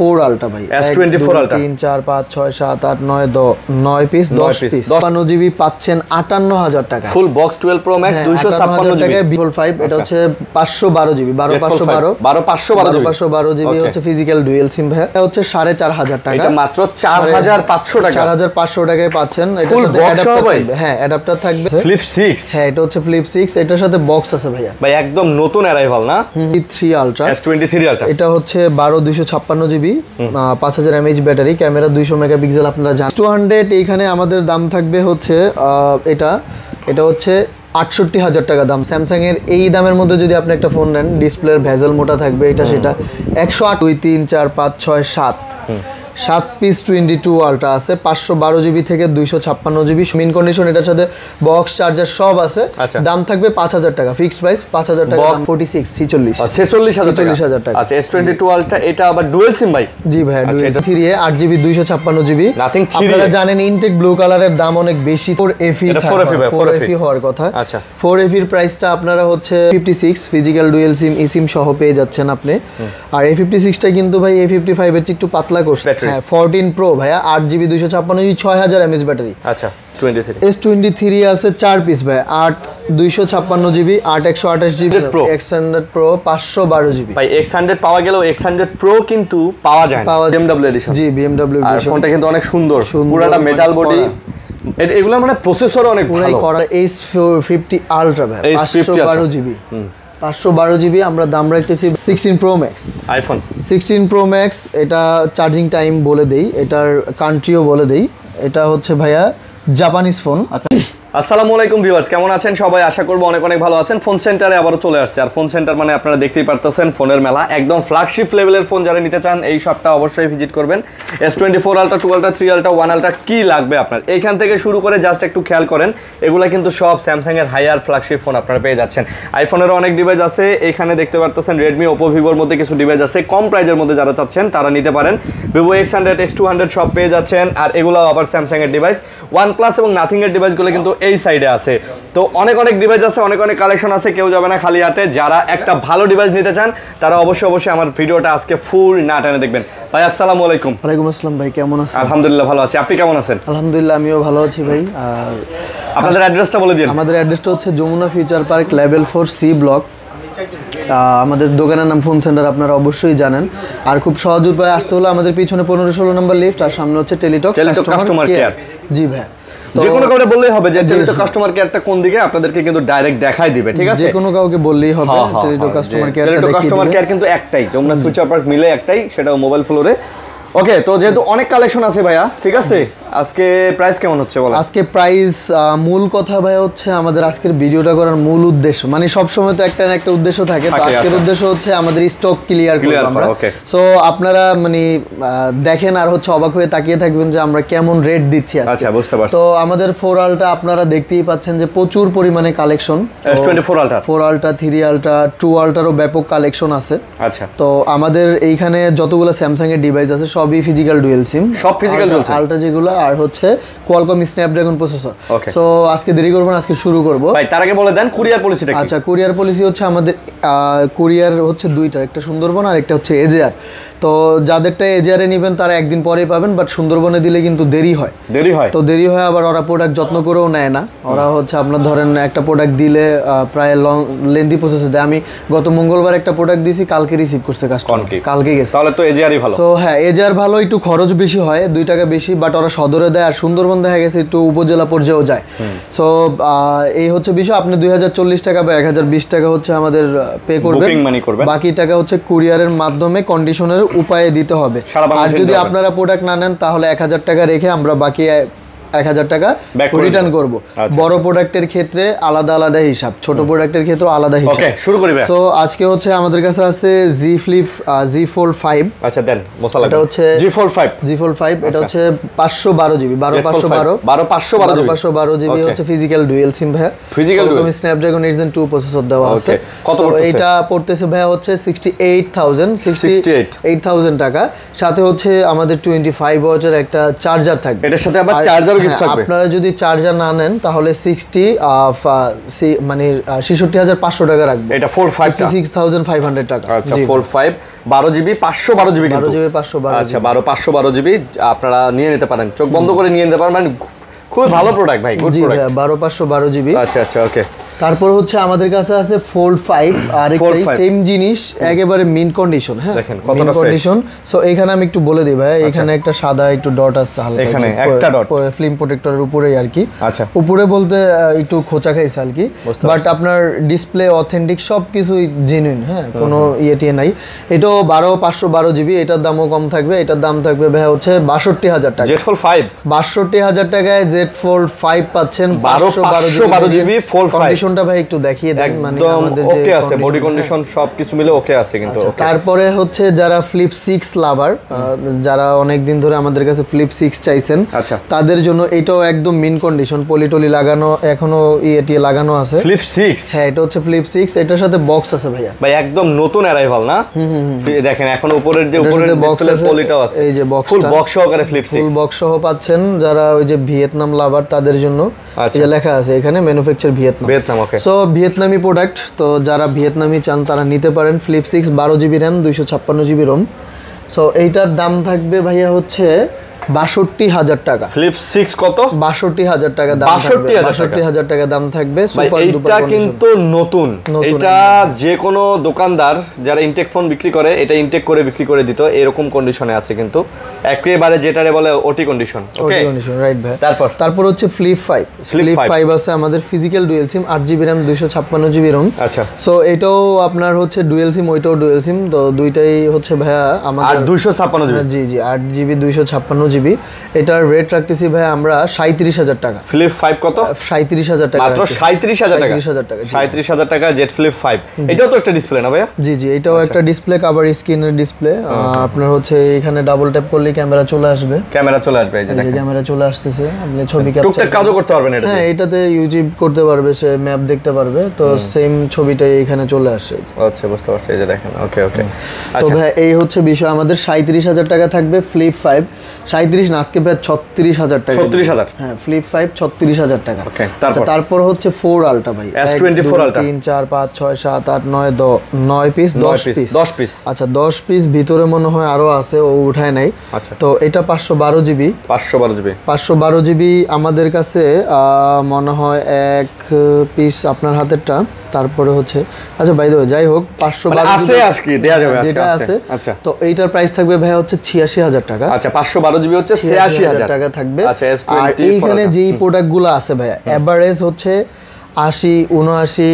4 আলটা ভাই S24 আলটা 3 4 5 6 7 8 9 9 পিস 10 পিস 56 জিবি পাচ্ছেন 58000 টাকা ফুল বক্স 12 প্রো ম্যাক্স 256 টাকা বিভোল 5 এটা হচ্ছে 512 জিবি 12512 জিবি হচ্ছে ফিজিক্যাল ডুয়াল সিম ভাই এটা হচ্ছে 4500 টাকা এটা মাত্র 4500 টাকা 4500 টাকায় পাচ্ছেন এটার সাথে অ্যাডাপ্টার থাকবে হ্যাঁ অ্যাডাপ্টার থাকবে ফ্লিপ 6 হ্যাঁ এটা হচ্ছে ফ্লিপ 6 এটার সাথে বক্স আছে ভাইয়া ভাই একদম নতুন অ্যারাইভাল না E3 আলট্রা S23 আলট্রা এটা হচ্ছে 12256 GB 5000 mAh battery camera 200 megapixel আপনারা জানেন 200 এইখানে আমাদের দাম থাকবে হচ্ছে এটা হচ্ছে 68000 টাকা দাম স্যামসাং এর এই দামের মধ্যে যদি আপনি একটা ফোন নেন ডিসপ্লের ভেজেল মোটা থাকবে এটা সেটা 108 2 3 4 5 6 7 পিস 22 আলট্রা আছে 512 জিবি থেকে 256 জিবি মিন কন্ডিশন এটার সাথে বক্স চার্জার সব আছে দাম থাকবে 5000 টাকা ফিক্সড প্রাইস 5000 টাকা দাম 46000 টাকা আচ্ছা S22 আলট্রা এটা আবার ডুয়াল সিম ভাই জি ভাই ডুয়াল 3 এ 8 জিবি 256 জিবি আপনারা জানেন ইনটেক ব্লু কালারের দাম অনেক বেশি 4FE হওয়ার কথা আচ্ছা 4FE এর প্রাইসটা আপনারা হচ্ছে 56 ফিজিক্যাল ডুয়াল সিম eSIM সহ পেয়ে যাচ্ছেন আপনি আর A56 টা কিন্তু ভাই A55 এর চেয়ে একটু পাতলা করছে হ্যাঁ 14 প্রো ভাইয়া 8 জিবি 256 জিবি 6000 mAh ব্যাটারি আচ্ছা 23 S23 আছে 4 পিস ভাই 8 256 GB 8 128 GB X100 Pro 512 GB ভাই X100 পাওয়া গেলেও X100 Pro কিন্তু পাওয়া যায় না BMW এডিশন জি BMW আর ফোনটা কিন্তু অনেক সুন্দর পুরোটা মেটাল বডি এগুলো মানে প্রসেসর অনেক ভালো করা S50 আলট্রা ভাই 512 জিবি 512 জিবি আমরা দাম রাখতেছি 16 pro max iPhone 16 pro max এটা চার্জিং টাইম বলে দেই এটার কান্ট্রিও বলে দেই এটা হচ্ছে ভাইয়া জাপানিজ ফোন আচ্ছা আসসালামু আলাইকুম ভিউয়ার্স কেমন আছেন সবাই আশা করব অনেক অনেক ভালো আছেন ফোন সেন্টারে আবারো চলে আসছে আর ফোন সেন্টার মানে আপনারা দেখতেই পারতেছেন ফোনের মেলা একদম ফ্ল্যাগশিপ লেভেলের ফোন যারা নিতে চান এই শপটা অবশ্যই ভিজিট করবেন S24 ultra 2 ultra 3 ultra 1 ultra কি লাগবে আপনার এইখান থেকে শুরু করে জাস্ট একটু খেয়াল করেন এগুলা কিন্তু সব স্যামসাং এর হাইয়ার ফ্ল্যাগশিপ ফোন আপনারা পেয়ে যাচ্ছেন আইফোনেরও অনেক ডিভাইস আছে এখানে দেখতে পারতেছেন Redmi Oppo Vivo এর মধ্যে কিছু ডিভাইস আছে কম প্রাইজের মধ্যে যারা চাচ্ছেন তারা নিতে পারেন Vivo X100 X200 সব পেয়ে যাচ্ছেন আর এগুলো আবার স্যামসাং এর ডিভাইস OnePlus এবং Nothing এর ডিভাইসগুলো কিন্তু এই সাইডে আছে তো অনেক অনেক ডিভাইস আছে অনেক অনেক কালেকশন আছে কেউ যাবে না খালি হাতে যারা একটা ভালো ডিভাইস নিতে চান তারা অবশ্যই আমার ভিডিওটা আজকে ফুল না টেনে দেখবেন ভাই আসসালামু আলাইকুম ওয়ালাইকুম আসসালাম ভাই কেমন আছেন আলহামদুলিল্লাহ ভালো আছি আপনি কেমন আছেন আলহামদুলিল্লাহ আমিও ভালো আছি ভাই আর আপনাদের অ্যাড্রেসটা বলে দিন আমাদের অ্যাড্রেসটা হচ্ছে Jamuna future park level 4 C block আমাদের দোকানের নাম ফোন সেন্টার আপনারা অবশ্যই জানেন আর খুব সহজ উপায়ে আসতে হলো আমাদের পিছনে 15-16 নম্বর লিফট আর সামনে হচ্ছে টেলিটক কাস্টমার কেয়ার জি ভাই যে কোনো কাউকে বললেই হবে যে টেলিটক কাস্টমার কেয়ারটা কোন দিকে আপনাদেরকে কিন্তু ডাইরেক্ট দেখাই দিবে ঠিক আছে যে কোনো কাউকে বললেই হবে টেলিটক কাস্টমার কেয়ারটা দেখিয়ে দিবে টেলিটক কাস্টমার কেয়ার কিন্তু একটাই যমুনা ফিউচার পার্ক মিলে একটাই সেটাও মোবাইল ফ্লোরে ওকে তো যেহেতু অনেক কালেকশন আছে ভাইয়া ঠিক আছে আজকে প্রাইস কেমন হচ্ছে বলেন আজকে প্রাইস মূল কথা ভাই হচ্ছে আমাদের আজকের ভিডিওটা করার মূল উদ্দেশ্য মানে সব সময় তো একটা না একটা উদ্দেশ্য থাকে তো আজকের উদ্দেশ্য হচ্ছে আমাদের স্টক ক্লিয়ার করব আমরা সো আপনারা মানে দেখেন আর হচ্ছে অবাক হয়ে তাকিয়ে থাকবেন যে আমরা কেমন রেট দিচ্ছি আজকে আচ্ছা বুঝতে পারছি তো আমাদের 4 আলটা আপনারা দেখতেই পাচ্ছেন যে প্রচুর পরিমাণে কালেকশন S24 আলটা 4 আলটা 3 আলটা 2 আলটারও ব্যাপক কালেকশন আছে আচ্ছা তো আমাদের এইখানে যতগুলো স্যামসাং এর ডিভাইস আছে সবই ফিজিক্যাল ডুয়াল সিম সব ফিজিক্যাল ডুয়াল সিম আলটা যেগুলো আর হচ্ছে কোয়ালকম স্ন্যাপড্রাগন প্রসেসর সো আজকে দেরি করব না আজকে শুরু করব ভাই তার আগে বলে দেন কুরিয়ার পলিসিটা কি আচ্ছা কুরিয়ার পলিসি হচ্ছে আমাদের কুরিয়ার হচ্ছে দুইটা একটা সুন্দরবন আর একটা হচ্ছে এজেআর তো যাদেরটা এজেআরে নেবেন তারা একদিন পরেই পাবেন বাট সুন্দরবনে দিলে কিন্তু দেরি হয় তো দেরি হয় আবার ওরা প্রোডাক্ট যত্ন করেও নেয় না ওরা হচ্ছে আপনার ধরেন একটা প্রোডাক্ট দিলে প্রায় লং লেন্থি প্রসেসে দেয় আমি গত মঙ্গলবার একটা প্রোডাক্ট দিয়েছি কালকে রিসিভ করছে কাস্টমার কালকে গেছে তাহলে তো এজেআরই ভালো সো হ্যাঁ এজেআর ভালো একটু খরচ বেশি হয় 2 টাকা বেশি বাট ওরা সদরে দেয় আর সুন্দরবন দেখা গেছে একটু উপজেলা পর্যায়েও যায় সো এই হচ্ছে বিষয় আপনি 2040 টাকা বা 1020 টাকা হচ্ছে আমাদের পে করবেন বাকি টাকা হচ্ছে কুরিয়ারের মাধ্যমে কন্ডিশনের উপায়ে দিতে হবে আর যদি আপনারা প্রোডাক্ট না নেন তাহলে 1000 টাকা রেখে আমরা বাকি 1000 টাকা রিটার্ন করব বড় প্রোডাক্টের ক্ষেত্রে আলাদা আলাদা হিসাব ছোট প্রোডাক্টের ক্ষেত্রে আলাদা হিসাব ওকে শুরু করি ভাই সো আজকে হচ্ছে আমাদের কাছে আছে Z Flip Z Fold 5 আচ্ছা দেন মশলা এটা হচ্ছে Z Fold 5 এটা হচ্ছে 512 জিবি 12512 জিবি হচ্ছে ফিজিক্যাল ডুয়াল সিম ভাই ফিজিক্যাল ডুয়াল স্ন্যাপড্রাগন 8 2 প্রসেসর দেওয়া আছে কত পড়ছে এটা পড়তেছে ভাই হচ্ছে 68000 টাকা সাথে হচ্ছে আমাদের 25 ওয়াটের একটা চার্জার থাকবে এটার সাথে আবার চার্জার গিফট থাকবে। আপনারা যদি চার্জার না নেন তাহলে মানে ৬৬,৫০০ টাকা রাখবো। এটা ফোল্ড 5 টা 66,500 টাকা। আচ্ছা ফোল্ড 5 12 জিবি 512 জিবি 12 জিবি 512 আচ্ছা 512 জিবি আপনারা নিয়ে নিতে পারেন, চোখ বন্ধ করে নিয়ে নিতে পারেন, মানে খুবই ভালো প্রোডাক্ট ভাই, গুড প্রোডাক্ট। 12512 জিবি। আচ্ছা আচ্ছা ওকে। তারপর হচ্ছে আমাদের কাছে আছে ফোল্ড 5, আর একটা সেম জিনিস একেবারে মিন কন্ডিশন। হ্যাঁ দেখেন কতটা মিন কন্ডিশন। সো এখানে আমি একটু বলে দিই ভাই, এখানে একটা সাদা একটু ডট আছে হালকা, এখানে একটা ডট ফিল্ম প্রোটেক্টরের উপরেই আর কি। আচ্ছা উপরে বলতে একটু খোঁচা খাইছে আর কি, বাট আপনার ডিসপ্লে অথেন্টিক সবকিছু জেনুইন। হ্যাঁ কোনো ইয়েটিয়ে নাই। এটাও 12512 জিবি, এটার দামও কম থাকবে। এটার দাম থাকবে ভাই হচ্ছে 62000 টাকা। জেড ফোল্ড 5 62000 টাকায় জেড ফোল্ড 5 পাচ্ছেন 512 জিবি ফোল্ড 5। কন্ডিশনটা ভাই একটু দেখিয়ে দেন, মানে আমাদের যে ওকে আছে, বডি কন্ডিশন সবকিছু মিলে ওকে আছে কিন্তু। তারপরে হচ্ছে যারা ফ্লিপ 6 লাভার, যারা অনেক দিন ধরে আমাদের কাছে ফ্লিপ 6 চাইছেন, আচ্ছা তাদের জন্য এটাও একদম মিন কন্ডিশন, পলিটলি লাগানো, এখনো ইয়েটি লাগানো আছে। ফ্লিপ 6, হ্যাঁ এটা হচ্ছে ফ্লিপ 6, এটার সাথে বক্স আছে ভাইয়া। ভাই একদম নতুন অ্যারাইভাল না? দেখেন এখন উপরের যে উপরের ডিসপ্লে পলিটাও আছে, এই যে বক্স, ফুল বক্স সহকারে ফ্লিপ 6, ফুল বক্স সহ পাচ্ছেন। যারা ওই যে ভিয়েতনাম লাভার তাদের জন্য এই যে লেখা আছে এখানে ম্যানুফ্যাকচার ভিয়েতনাম। ওকে। সো ভিয়েতনামি প্রোডাক্ট, তো যারা ভিয়েতনামি চান তারা নিতে পারেন। Flip 6 12 GB RAM 256 GB ROM. So এইটার দাম থাকবে ভাইয়া হচ্ছে ৬২,০০০ টাকা। ফ্লিপ 6 কত? ৬২,০০০ টাকা দাম থাকবে। ৬২,০০০ টাকা দাম থাকবে। সুপার ডুপার এটা কিন্তু নতুন। এটা যে কোনো দোকানদার যারা ইনটেক ফোন বিক্রি করে, এটা ইনটেক করে বিক্রি করে দিত, এরকম কন্ডিশনে আছে কিন্তু একেবারে যেটারে বলে ওটি কন্ডিশন। ওকে কন্ডিশন, রাইট ভাই। তারপর হচ্ছে ফ্লিপ 5। ফ্লিপ 5 আছে আমাদের physical dual SIM, 8 GB RAM 256 GB ROM. আচ্ছা সো এটাও আপনার হচ্ছে ডুয়াল সিম, ওইটাও ডুয়াল সিম, তো দুইটাই হচ্ছে ভাইয়া আমাদের 256 জিবি। জি জি 8 জিবি 256 জিবি। এটার রেট রাখতেছি ভাই আমরা 37,000 টাকা। ফ্লিপ 5 কত? 37,000 টাকা, মাত্র 37,000 টাকা। 37,000 টাকা জেড ফ্লিপ 5। এটাও তো একটা ডিসপ্লে না ভাইয়া? জি জি এটাও একটা ডিসপ্লে, কভার স্ক্রিনের ডিসপ্লে। আপনার হচ্ছে এখানে ডাবল ট্যাপ করলে ক্যামেরা চলে আসবে। ক্যামেরা চলে আসবে, এই যে দেখেন ক্যামেরা চলে আসতেছে, আপনি ছবি ক্যাপচার টুকটাক কাজও করতে পারবেন এটা। হ্যাঁ এটাতে ইউটিউব করতে পারবে, সে ম্যাপ দেখতে পারবে, তো সেম ছবিটাই এখানে চলে আসে। আচ্ছা বুঝতে পারছি, এই যে দেখেন। ওকে ওকে। তো ভাই এই হচ্ছে বিষয়, আমাদের 37,000 টাকা থাকবে ফ্লিপ 5। 37 না, আজকে ভাই 36,000 টাকা। 36,000? হ্যাঁ ফ্লিপ 5 36,000 টাকা। ওকে। তারপর হচ্ছে 4 আলট্রা ভাই, S24 আলট্রা 3 4 5 6 7 8 9 9 পিস, 10 পিস। আচ্ছা 10 পিস, ভিতরে মনে হয় আরো আছে, ও উঠায় নাই। আচ্ছা তো এটা 512 জিবি। 512 জিবি আমাদের কাছে মনে হয় এক পিস আপনার হাতেরটা। তারপরে হচ্ছে আচ্ছা বাই দ্য ওয়ে যাই হোক 512 আছে আজকে দেয়া যাবে, যেটা আছে। আচ্ছা তো এইটার প্রাইস থাকবে ভাই হচ্ছে 86,000 টাকা। আচ্ছা 512 জিবি হচ্ছে 86,000 টাকা থাকবে। আচ্ছা আর এইখানে যেই প্রোডাক্টগুলো আছে ভাই এভারেজ হচ্ছে 80 79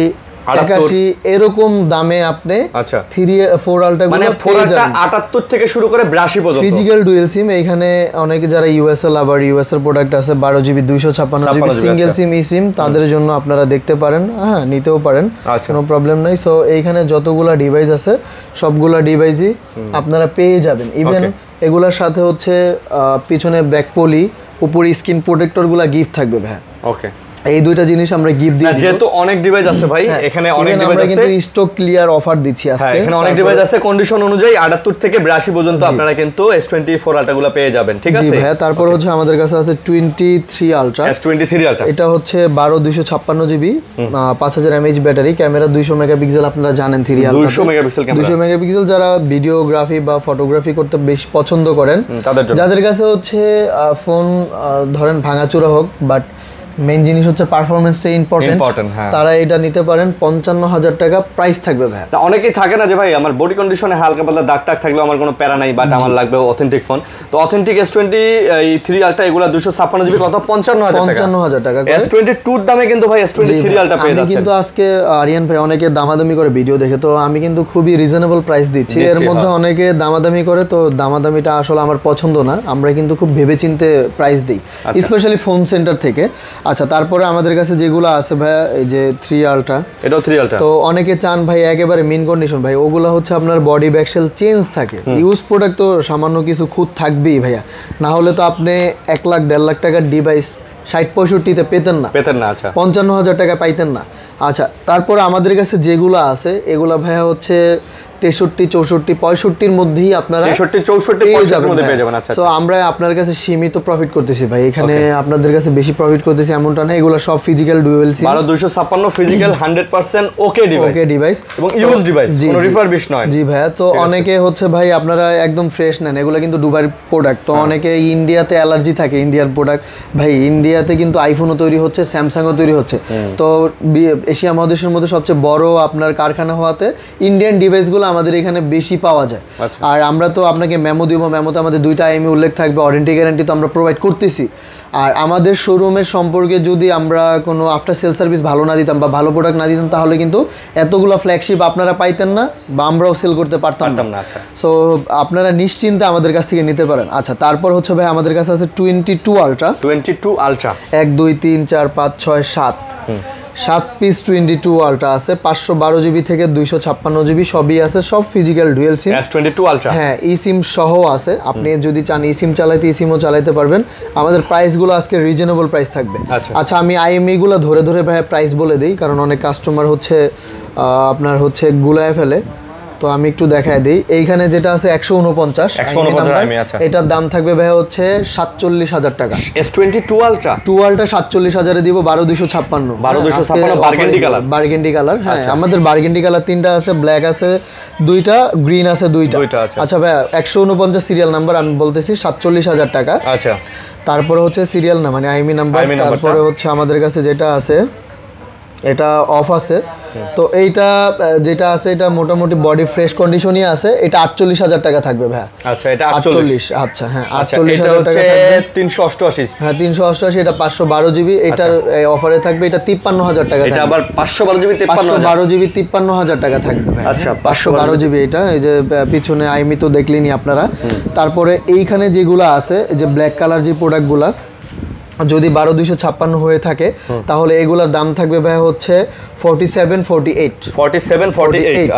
81 এরকম দামে আপনি আচ্ছা 4 আলট্রা মানে 4 আলট্রা 78 থেকে শুরু করে 82 পর্যন্ত ফিজিক্যাল ডুয়াল সিম। এখানে অনেকে যারা ইউএসএল আবার ইউএসএর প্রোডাক্ট আছে 12 জিবি 256 জিবি সিঙ্গেল সিম ই সিম, তাদের জন্য আপনারা দেখতে পারেন, হ্যাঁ নিতেও পারেন, কোনো প্রবলেম নাই। সো এইখানে যতগুলা ডিভাইস আছে সবগুলা ডিভাইসই আপনারা পেয়ে যাবেন। ইভেন এগুলোর সাথে হচ্ছে পিছনে ব্যাক পলি, উপরে স্ক্রিন প্রোটেক্টরগুলা গিফট থাকবে ভাই। ওকে এই দুইটা জিনিস আমরা গিফট দিই, যেহেতু অনেক ডিভাইস আছে ভাই। এখানে অনেক ডিভাইস আছে, কিন্তু স্টক ক্লিয়ার অফার দিচ্ছি আজকে। এখানে অনেক ডিভাইস আছে, কন্ডিশন অনুযায়ী 78 থেকে 82 পর্যন্ত আপনারা কিন্তু S24 আলট্রাগুলো পেয়ে যাবেন, ঠিক আছে? জি ভাই। তারপর হচ্ছে আমাদের কাছে আছে 23 আলট্রা। S23 আলট্রা এটা হচ্ছে 12 256 GB, 5000 mAh battery, camera 200 megapixel, আপনারা জানেন 3 আলট্রা 200 মেগাপিক্সেল ক্যামেরা। 200 মেগাপিক্সেল যারা ভিডিওগ্রাফি বা ফটোগ্রাফি করতে বেশ পছন্দ করেন, যাদের কাছে হচ্ছে ফোন ধরেন ভাঙাচোরা হোক, বাট মেইন জিনিস হচ্ছে পারফরম্যান্সটা ইম্পর্টেন্ট, তারা এটা নিতে পারেন। 55,000 টাকা প্রাইস থাকবে ভাই। অনেকেই থাকে না যে ভাই আমার বডি কন্ডিশনে হালকা পাতলা দাগ টাগ থাকলেও আমার কোনো প্যারা নাই, বাট আমার লাগবে অথেন্টিক ফোন। তো অথেন্টিক S23 আলট্রা এগুলা 256 জিবি কত? 55,000 টাকা। S22 এর দামে কিন্তু ভাই S23 আলট্রা পেয়ে যাচ্ছেন। কিন্তু আজকে আরিয়ান ভাই অনেকে দামাদামি করে ভিডিও দেখে, তো আমি কিন্তু খুবই রিজনেবল প্রাইস দিচ্ছি। এর মধ্যে অনেকে দামাদামি করে, তো দামাদামিটা আসলে আমার পছন্দ না। আমরা কিন্তু খুব ভেবেচিন্তে প্রাইস দিই, স্পেশালি ফোন সেন্টার থেকে। আচ্ছা তারপরে আমাদের কাছে যেগুলো আছে ভাই, এই যে 3 আলট্রা, এটাও 3 আলট্রা। তো অনেকে চান ভাই একেবারে মিন কন্ডিশন, ভাই ওগুলো হচ্ছে আপনার বডি ব্যাকশেল চেঞ্জ থাকে। ইউজ প্রোডাক্ট তো সামান্য কিছু খুঁত থাকবেই ভাইয়া, না হলে তো আপনি 1 লাখ 1.5 লাখ টাকার ডিভাইস 60-65-তে পেতেন না। আচ্ছা 55,000 টাকা পাইতেন না। আচ্ছা তারপরে আমাদের কাছে যেগুলো আছে এগুলো ভাইয়া হচ্ছে 63 64 65 মধ্যেই আপনারা 63 64 65 মধ্যে পেয়ে যাবেন। আচ্ছা, তো আমরা আপনার কাছে সীমিত প্রফিট করতেছি ভাই, এখানে আপনাদের কাছে বেশি প্রফিট করতেছি এমনটা না, এগুলো সব ফিজিক্যাল ডুয়াল সিম 12256 ফিজিক্যাল 100% ওকে ডিভাইস এবং ইউজ ডিভাইস, কোনো রিফারবিশ নয়। জি ভাই, তো অনেকে হচ্ছে ভাই আপনারা একদম ফ্রেশ নেন, এগুলো কিন্তু দুবাইয়ের প্রোডাক্ট। তো অনেকে ইন্ডিয়াতে অ্যালার্জি থাকে ইন্ডিয়ান প্রোডাক্ট, ভাই ইন্ডিয়াতে কিন্তু আইফোনও তৈরি হচ্ছে, স্যামসাংও তৈরি হচ্ছে। তো এশিয়া মহাদেশের মধ্যে সবচেয়ে বড় আপনার কারখানা হওয়াতে ইন্ডিয়ান ডিভাইসগুলো আমাদের এখানে বেশি পাওয়া যায়। আর আমরা তো আপনাকে মেমো দিব, মেমোতে আমাদের 2টা আইএমই উল্লেখ থাকবে, ওয়ারেন্টি গ্যারান্টি তো আমরা প্রোভাইড করতেছি। আর আমাদের শোরুমের সম্পর্কে যদি আমরা কোনো আফটার সেল সার্ভিস ভালো না দিতাম বা ভালো প্রোডাক্ট না দিতাম, তাহলে কিন্তু এতগুলো ফ্ল্যাগশিপ আপনারা পাইতেন না বা আমরাও সেল করতে পারতাম না। সো আপনারা নিশ্চিন্তে আমাদের কাছ থেকে নিতে পারেন। আচ্ছা, তারপর হচ্ছে ভাই আমাদের কাছে আছে 22 আলট্রা 1 2 3 4 5 6 7 7 পিস 22 আলট্রা আছে, 512 জিবি থেকে 256 জিবি সবই আছে, সব physical dual SIM. S22 ultra, হ্যাঁ, ই সিম সহ আছে, আপনি যদি চান ই সিম চালাইতে ই সিমও চালাইতে পারবেন। আমাদের প্রাইসগুলো আজকে রিজনেবল প্রাইস থাকবে। আচ্ছা, আমি আইএমই গুলো ধরে ধরে ভাই প্রাইস বলে দিই, কারণ অনেক কাস্টমার হচ্ছে আপনার হচ্ছে গুলায় ফেলে। তো আমি একটু দেখায় দিই, এইখানে যেটা আছে 149 এটার দাম থাকবে ভাই হচ্ছে 47,000 টাকা। S22 আলট্রা 47,000 দিব, 12256 বারগেন্ডি কালার। হ্যাঁ, আমাদের বারগেন্ডি কালার 3টা আছে, ব্ল্যাক আছে 2টা, গ্রিন আছে 2টা। আচ্ছা ভাই, 149 সিরিয়াল নাম্বার, আমি বলতেছি 47,000 টাকা। আচ্ছা, তারপরে হচ্ছে সিরিয়াল না মানে আইএমই নাম্বার। তারপরে হচ্ছে আমাদের কাছে যেটা আছে এটা অফ আছে, তো এইটা যেটা আছে এটা মোটামুটি বডি ফ্রেশ কন্ডিশনই আছে, এটা 48,000 টাকা থাকবে ভাই। আচ্ছা, এটা 48। আচ্ছা, হ্যাঁ 48,000 টাকা থাকবে। 388, হ্যাঁ 388, এটা 512 জিবি, এটার অফারে থাকবে, এটা 53,000 টাকা থাকবে। এটা আবার 512 জিবি 53,000 টাকা থাকবে ভাই। আচ্ছা, 512 জিবি, এটা এই যে পিছনে আইমি তো দেখলেনি আপনারা। তারপরে এইখানে যেগুলো আছে, এই যে ব্ল্যাক কালার যে প্রোডাক্টগুলা যদি 12256 হয়ে থাকে, তাহলে এগুলোর দাম থাকবে ভাই হচ্ছে 4748।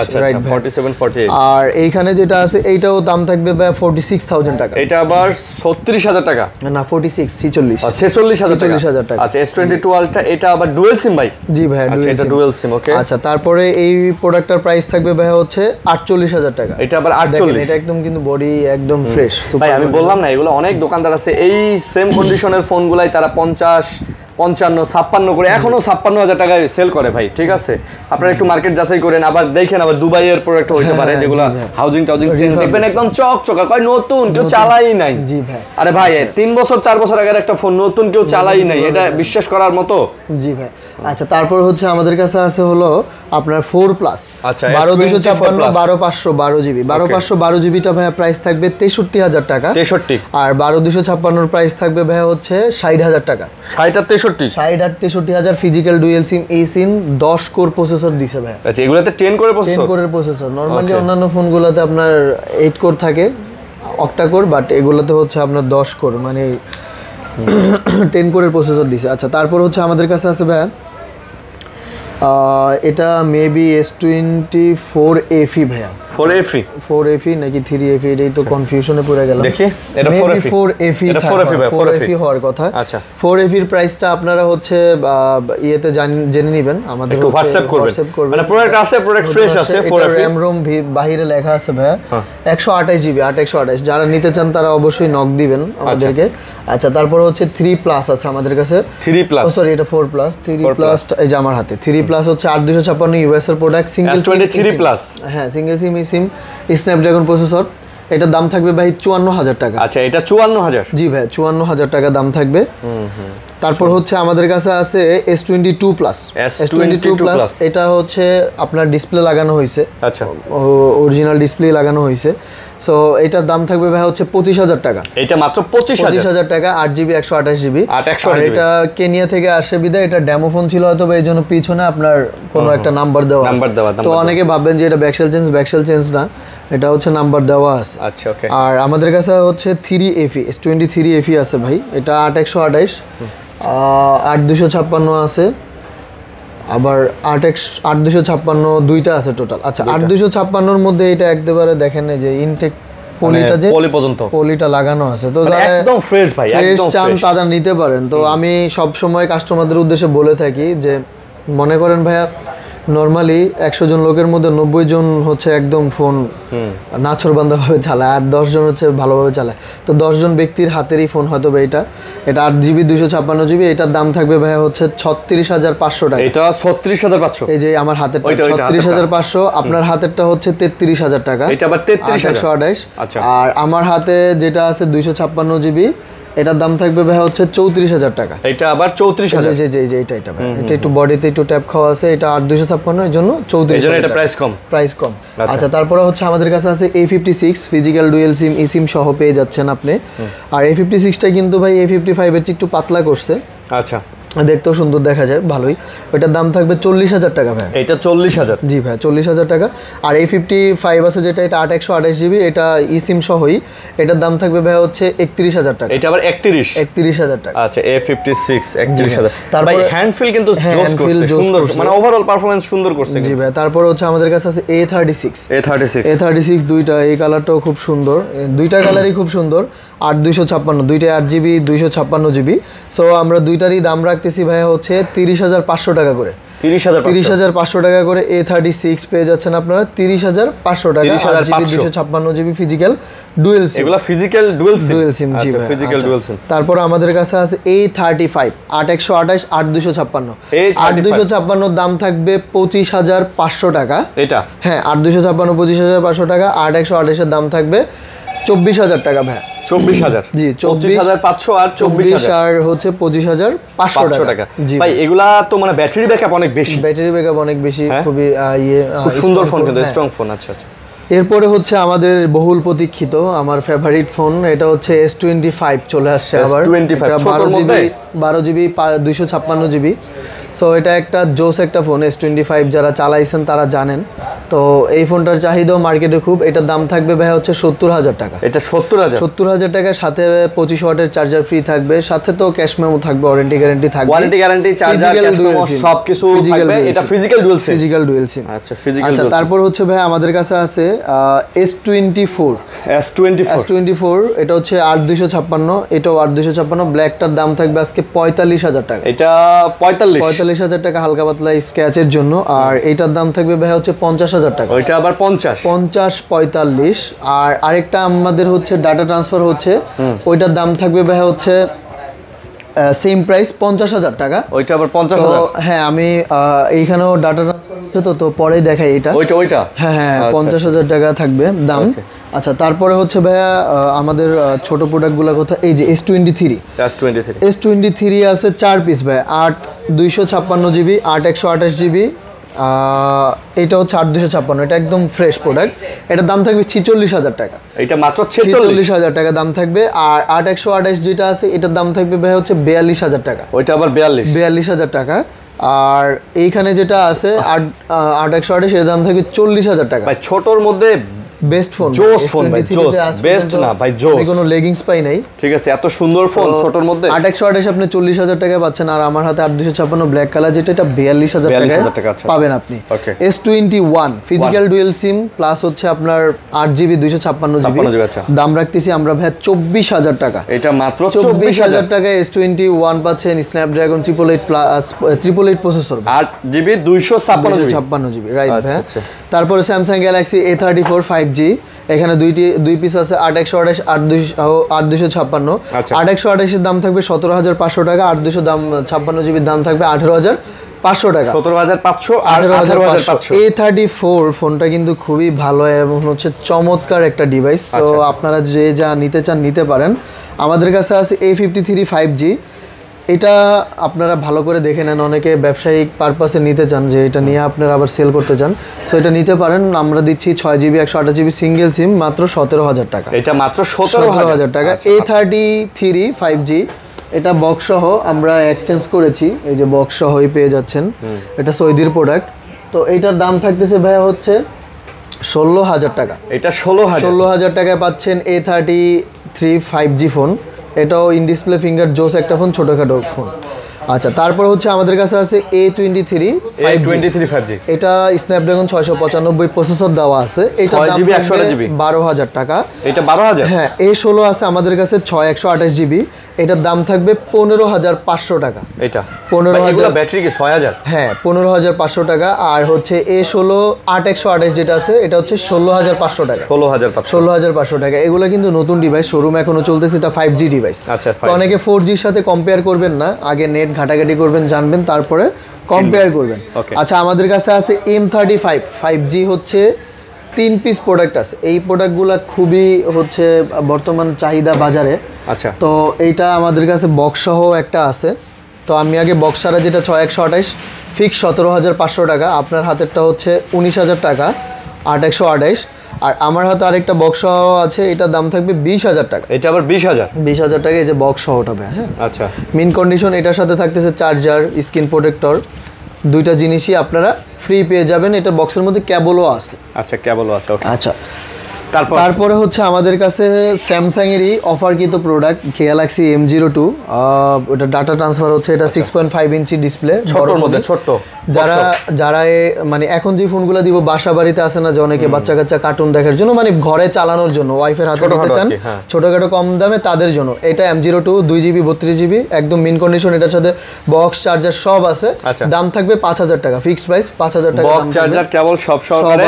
আচ্ছা, 4748। আর এইখানে যেটা আছে এইটাও দাম থাকবে ভাই 46,000 টাকা। এটা আবার 36,000 টাকা না, 46,000 টাকা। আচ্ছা, S22 আলট্রা এটা আবার ডুয়াল সিম ভাই? জি ভাই, এটা ডুয়াল সিম। ওকে, আচ্ছা, তারপরে এই প্রোডাক্টটার প্রাইস থাকবে ভাই হচ্ছে 48,000 টাকা। এটা আবার 48। এটা একদম কিন্তু বডি একদম ফ্রেশ ভাই, আমি বললাম না, এগুলো অনেক দোকানদার আছে এই সেম কন্ডিশনের ফোনগুলাই তারা 50 55 56 করে এখনো 56,000 টাকায় সেল করে ভাই। ঠিক আছে, আপনারা একটু মার্কেট যাচাই করেন, আবার দেখেন, আবার দুবাইয়ের প্রোডাক্ট হইতে পারে যেগুলো হাউজিং চেঞ্জ দেখবেন একদম চকচকা, কয় নতুন, কেউ চালাই নাই। জি ভাই, আরে ভাই 3 বছর 4 বছর আগের একটা ফোন নতুন কেউ চালাই নাই, এটা বিশ্বাস করার মতো? জি ভাই। আচ্ছা, তারপর হচ্ছে আমাদের কাছে আছে হলো আপনার 4+। আচ্ছা, 12256 12512 জিবি, 12512 জিবিটা ভাই প্রাইস থাকবে 63,000 টাকা। 63। আর 12256 প্রাইস থাকবে ভাই হচ্ছে 60,000 টাকা। 60 আর 63, 60 আর 63,000 ফিজিক্যাল ডুয়াল সিম, এই সিম 10 কোর প্রসেসর দিছে ভাই। আচ্ছা, এগুলাতে 10 করে প্রসেসর? 10 কোরের প্রসেসর। নরমালি অন্যান্য ফোনগুলোতে আপনার 8 কোর থাকে, অক্টা কোর, বাট এগুলোতে হচ্ছে আপনার 10 কোর, মানে 10 কোরের প্রসেসর দিছে। আচ্ছা, তারপর হচ্ছে আমাদের কাছে আছে ভাই এটা মেবি S24 FE ভাইয়া। 4 FE নাকি 3 FE, এটাই তো কনফিউশনে পড়ে গেলাম। দেখি, এটা 4 FE। এটা 4 FE হওয়ার কথা। আচ্ছা, 4 FE এর প্রাইসটা আপনারা হচ্ছে ইয়েতে জেনে নেবেন, আমাদের একটু হোয়াটসঅ্যাপ করবেন। মানে প্রোডাক্ট আছে, প্রোডাক্ট ফ্রেশ আছে। 4 FE RAM ROM বাইরে লেখা আছে ভাইয়া 128 জিবি 8128। যারা নিতে চান তারা অবশ্যই নক দিবেন আমাদেরকে। আচ্ছা, তারপর হচ্ছে 3+ আছে আমাদের কাছে। 3+, সরি এটা 4+। 3+ এই যে আমার হাতে 3+ হচ্ছে 8256 ইউএস এর প্রোডাক্ট, সিঙ্গেল সিম। 3+, হ্যাঁ সিঙ্গেল সিম সিম স্ন্যাপড্রাগন প্রসেসর। এটার দাম থাকবে ভাই 54,000 টাকা। আচ্ছা, এটা 54,000? জি ভাই, 54,000 টাকা দাম থাকবে। তারপর হচ্ছে আমাদের কাছে আছে S22+। S22+, এটা হচ্ছে আপনার ডিসপ্লে লাগানো হয়েছে। আচ্ছা, অরিজিনাল ডিসপ্লে লাগানো হয়েছে। সো এটার দাম থাকবে ভাই হচ্ছে 25,000 টাকা। এটা মাত্র 25,000 টাকা, 8GB 128GB। আর এটা কেনিয়া থেকে আসে বিদায়, এটা ডেমো ফোন ছিল হয়তো, এই জন্য পিছনে আপনার কোনো একটা নাম্বার দেওয়া আছে। তো অনেকে ভাববেন যে এটা ব্যাকসেল চেঞ্জ না, এটা হচ্ছে নাম্বার দেওয়া আছে। আচ্ছা, ওকে। আর আমাদের কাছে হচ্ছে 3 FE S23 FE আছে ভাই, এটা 8128, 8256 আছে, আবার 8256 দুইটা আছে টোটাল। আচ্ছা, 8256 মধ্যে এটা একবারে দেখেন যে ইনটেক পলিটা, যে পলিটা লাগানো আছে, তো যারা একদম ফ্রেশ ভাই, একদম চান তারা নিতে পারেন। তো আমি সব সময় কাস্টমারদের উদ্দেশ্যে বলে থাকি যে মনে করেন ভাইয়া নর্মালি 100 জন লোকের মধ্যে 90 জন হচ্ছে একদম ফোন নাছোড়বান্দাভাবে চালায়, আর 10 জন হচ্ছে ভালোভাবে চালায়। তো 10 জন ব্যক্তির হাতেরই ফোন হয়তো বা এটা 8GB 256GB, এটার দাম থাকবে ভাইয়া হচ্ছে 36,500 টাকা। এটা 36,500। এই যে আমার হাতের 36,500, আপনার হাতেরটা হচ্ছে 33,000 টাকা। এটা আবার 33,128। আচ্ছা। আর আমার হাতে যেটা আছে 256GB, এটার দাম থাকবে ভাই হচ্ছে 34,000 টাকা। এটা আবার 34,000। জি এটা ভাই, এটা একটু বডিতে একটু ট্যাপ খাওয়া আছে, এটা 8,256 এর জন্য 34,000 এটা প্রাইস কম। আচ্ছা, তারপরে হচ্ছে আমাদের কাছে আছে A56 ফিজিক্যাল ডুয়েল সিম, eSIM সহ পেয়ে যাচ্ছেন আপনি। আর A56টা কিন্তু ভাই A55 এর চেয়ে একটু পাতলা করছে। আচ্ছা, দেখতেও সুন্দর দেখা যায়, ভালোই। ওইটার দাম থাকবে 40,000 টাকা ভাই। এটা 40,000? জি ভাই, 40,000 টাকা। আর A55 আছে যেটা, এটা 8/128GB, এটা eSIM সহই, এটার দাম থাকবে ভাই হচ্ছে 31,000 টাকা। এটা আবার 31,000 টাকা। আচ্ছা, A56 31,000। তারপরে হ্যান্ড ফিল কিন্তু জোস করছে, সুন্দর, মানে ওভারঅল পারফরম্যান্স সুন্দর করছে। জি ভাই, তারপর হচ্ছে আমাদের কাছে আছে A36 দুইটা, এই কালারটাও খুব সুন্দর, দুইটা কালারই খুব সুন্দর। 8/256, দুইটা 8GB 256GB। সো আমরা দুইটারই দাম রাখতেছি ভাই হচ্ছে 30,500 টাকা করে। 30,500 টাকা করে A36 পেয়ে যাচ্ছেন আপনারা 30,500 টাকা। 8GB 256GB ফিজিক্যাল ডুয়েল সিম। এগুলা ফিজিক্যাল ডুয়েল সিম। জি আচ্ছা, ভাই, ফিজিক্যাল ডুয়েল সিম। তারপর আমাদের কাছে আছে A35 8/128 8/256। 8/256 দাম থাকবে 25,500 টাকা। এটা হ্যাঁ, 8/256 25,500 টাকা। 8/128 এর দাম থাকবে 24,000 টাকা ভাই। 24,000? জি, 24,500 আর 24,000 আর হচ্ছে 25,500 টাকা। ভাই এগুলা তো মানে ব্যাটারি ব্যাকআপ অনেক বেশি, খুবই খুব সুন্দর ফোন, কিন্তু স্ট্রং ফোন। আচ্ছা। এরপরে হচ্ছে আমাদের বহুল প্রতীক্ষিত আমার ফেভারিট ফোন, এটা হচ্ছে S25 চলে আসছে আবার। 12GB 256GB। সো এটা একটা জোস একটা ফোন, S25 যারা চালাইছেন তারা জানেন। তো এই ফোনটার চাহিদাও মার্কেটে খুব। এটার দাম থাকবে ভাই হচ্ছে 70,000 টাকা। এটা 70,000 টাকার সাথে 25 ওয়াটের চার্জার ফ্রি থাকবে, সাথে তো ক্যাশ মেমো থাকবে, ওয়ারেন্টি গ্যারান্টি থাকবে। চার্জার, ক্যাশ মেমো সবকিছু থাকবে। এটা ফিজিক্যাল ডুয়েল সিম। আচ্ছা, ফিজিক্যাল। তারপর হচ্ছে ভাই আমাদের কাছে আছে S24। এটা হচ্ছে 8/256, এটাও 8/256। ব্ল্যাকটার দাম থাকবে আজকে 45,000 টাকা। এটা 45,000 টাকা হালকা পাতলা স্ক্র্যাচের জন্য। আর এটার দাম থাকবে ভাই হচ্ছে 50,000 টাকা। ওইটা আবার 50 45। আর আরেকটা আমাদের হচ্ছে ডাটা ট্রান্সফার হচ্ছে, ওইটার দাম থাকবে ভাই হচ্ছে সেম প্রাইস 50,000 টাকা। ওইটা আবার 50,000? হ্যাঁ, আমি এইখানেও ডাটা ট্রান্সফার হচ্ছে, তো পরে দেখাই এটা। ওইটা হ্যাঁ 50,000 টাকা থাকবে দাম। আচ্ছা, তারপরে হচ্ছে ভাইয়া আমাদের ছোট প্রোডাক্টগুলো কথা, এই যে S23 আছে 4 পিস ভাই, 8/256GB 8/128GB। এটা হচ্ছে 8/256, এটা একদম ফ্রেশ প্রোডাক্ট। এটার দাম থাকবে 46,000 টাকা। এটা মাত্র 46,000 টাকা দাম থাকবে। আর 8/128 যেটা আছে, এটার দাম থাকবে ভাই হচ্ছে 42,000 টাকা। ওইটা আবার 42,000 টাকা। আর এইখানে যেটা আছে 8/128, এর দাম থাকবে 40,000 টাকা। ভাই ছোটর মধ্যে বেস্ট ফোন, জোস ফোন ভাই, জোস, বেস্ট না ভাই, জোস। কোনো লেগিংস পাই নাই, ঠিক আছে, এত সুন্দর ফোন ছোটর মধ্যে। 8/128 আপনি 40,000 টাকায় পাচ্ছেন। আর আমার হাতে 8/256 ব্ল্যাক কালার যেটা, এটা 42,000 টাকায় পাবেন আপনি। S21 ফিজিক্যাল ডুয়েল সিম প্লাস হচ্ছে আপনার 8GB 256GB। দাম রাখতেছি আমরা ভাই 24,000 টাকা। এটা মাত্র 24,000 টাকায় S21 পাচ্ছেন, Snapdragon 888 processor, 8GB 256GB, right ভাই। তারপরে স্যামসাং গ্যালাক্সি A34 5G, এখানে দুই পিস আছে, 8/128 8/256। 8/128 এর দাম থাকবে 17,500 টাকা। 8/256GB দাম থাকবে 18,500 টাকা। 17,500 আর 18,500। A34 ফোনটা কিন্তু খুবই ভালো এবং হচ্ছে চমৎকার একটা ডিভাইস। তো আপনারা যে যা নিতে চান নিতে পারেন। আমাদের কাছে আছে A53 5G। এটা আপনারা ভালো করে দেখে নেন, অনেকে ব্যবসায়িক পারপাসে নিতে চান, যে এটা নিয়ে আপনারা আবার সেল করতে চান, তো এটা নিতে পারেন। আমরা দিচ্ছি 6GB 128GB সিঙ্গেল সিম মাত্র 17,000 টাকা। এটা মাত্র 17,000 টাকা। A33 5G, এটা বক্স সহ আমরা এক্সচেঞ্জ করেছি, এই যে বক্স সহই পেয়ে যাচ্ছেন। এটা সৌদির প্রোডাক্ট। তো এইটার দাম থাকতেছে ভাইয়া হচ্ছে 16,000 টাকা। এটা 16,000 টাকায় পাচ্ছেন A33 5G ফোন। এটাও ইন ডিসপ্লে ফিঙ্গার জোস একটা ফোন, ছোটখাটো ফোন। আচ্ছা, তারপর হচ্ছে আমাদের কাছে আছে A23 5G। এটা স্ন্যাপড্রাগন 695 প্রসেসর দেওয়া আছে। এটা 6GB 128GB 12,000 টাকা। এটা 12,000? হ্যাঁ, A16 আছে আমাদের কাছে 6128GB, এটার দাম থাকবে 15,500 টাকা। এটা 15,000 ব্যাটারি কি 6000? হ্যাঁ, 15,500 টাকা। আর হচ্ছে A16 8128 যেটা আছে এটা হচ্ছে 16,500 টাকা। 16,500 টাকা। এগুলো কিন্তু নতুন ডিভাইস, শোরুম এখনো চলতেছে, এটা 5G ডিভাইস। আচ্ছা, তো অনেকে 4Gর সাথে কম্পেয়ার করবেন না, আগে নেট ঘাটাঘাটি করবেন, জানবেন, তারপরে কম্পেয়ার করবেন। আচ্ছা, আমাদের কাছে আছে M35 5G, হচ্ছে 3 পিস প্রোডাক্ট আছে। এই প্রোডাক্টগুলো খুবই হচ্ছে বর্তমান চাহিদা বাজারে। আচ্ছা, তো এইটা আমাদের কাছে বক্স সহ একটা আছে। তো আমি আগে বক্স ছাড়া যেটা 6128 ফিক্স 17,500 টাকা, আপনার হাতেরটা হচ্ছে 19,000 টাকা 8128। আর আমার হাতে আরেকটা বক্স সহ আছে, এটার দাম থাকবে 20,000 টাকা। এটা আবার 20,000 টাকা, এই যে বক্স সহটা ভাই। হ্যাঁ, আচ্ছা, মিন কন্ডিশন। এটার সাথে থাকতেছে চার্জার, স্ক্রিন প্রোটেক্টর, দুইটা জিনিসই আপনারা ফ্রি পেয়ে যাবেন। এটা বক্সের মধ্যে কেবলও আছে। আচ্ছা, কেবলও আছে। ওকে, আচ্ছা, তারপরে হচ্ছে আমাদের কাছে স্যামসাং এরই অফারকৃত প্রোডাক্ট গ্যালাক্সি M02। ওটা ডাটা ট্রান্সফার হচ্ছে, এটা 6.5 ইঞ্চি ডিসপ্লে, ছোটর মধ্যে ছোট। যারা মানে এখন যে ফোনগুলো দিব বাসা বাড়িতে আসে না, যে অনেকে বাচ্চা কাচ্চা কার্টুন দেখার জন্য, মানে ঘরে চালানোর জন্য, ওয়াইফের হাতে নিতে চান ছোটখাটো কম দামে, তাদের জন্য এটা M02 2GB 32GB একদম মিন কন্ডিশন। এটার সাথে বক্স চার্জার সব আছে। দাম থাকবে 5,000 টাকা, ফিক্সড প্রাইস 5,000 টাকা। বক্স চার্জার কেবল সব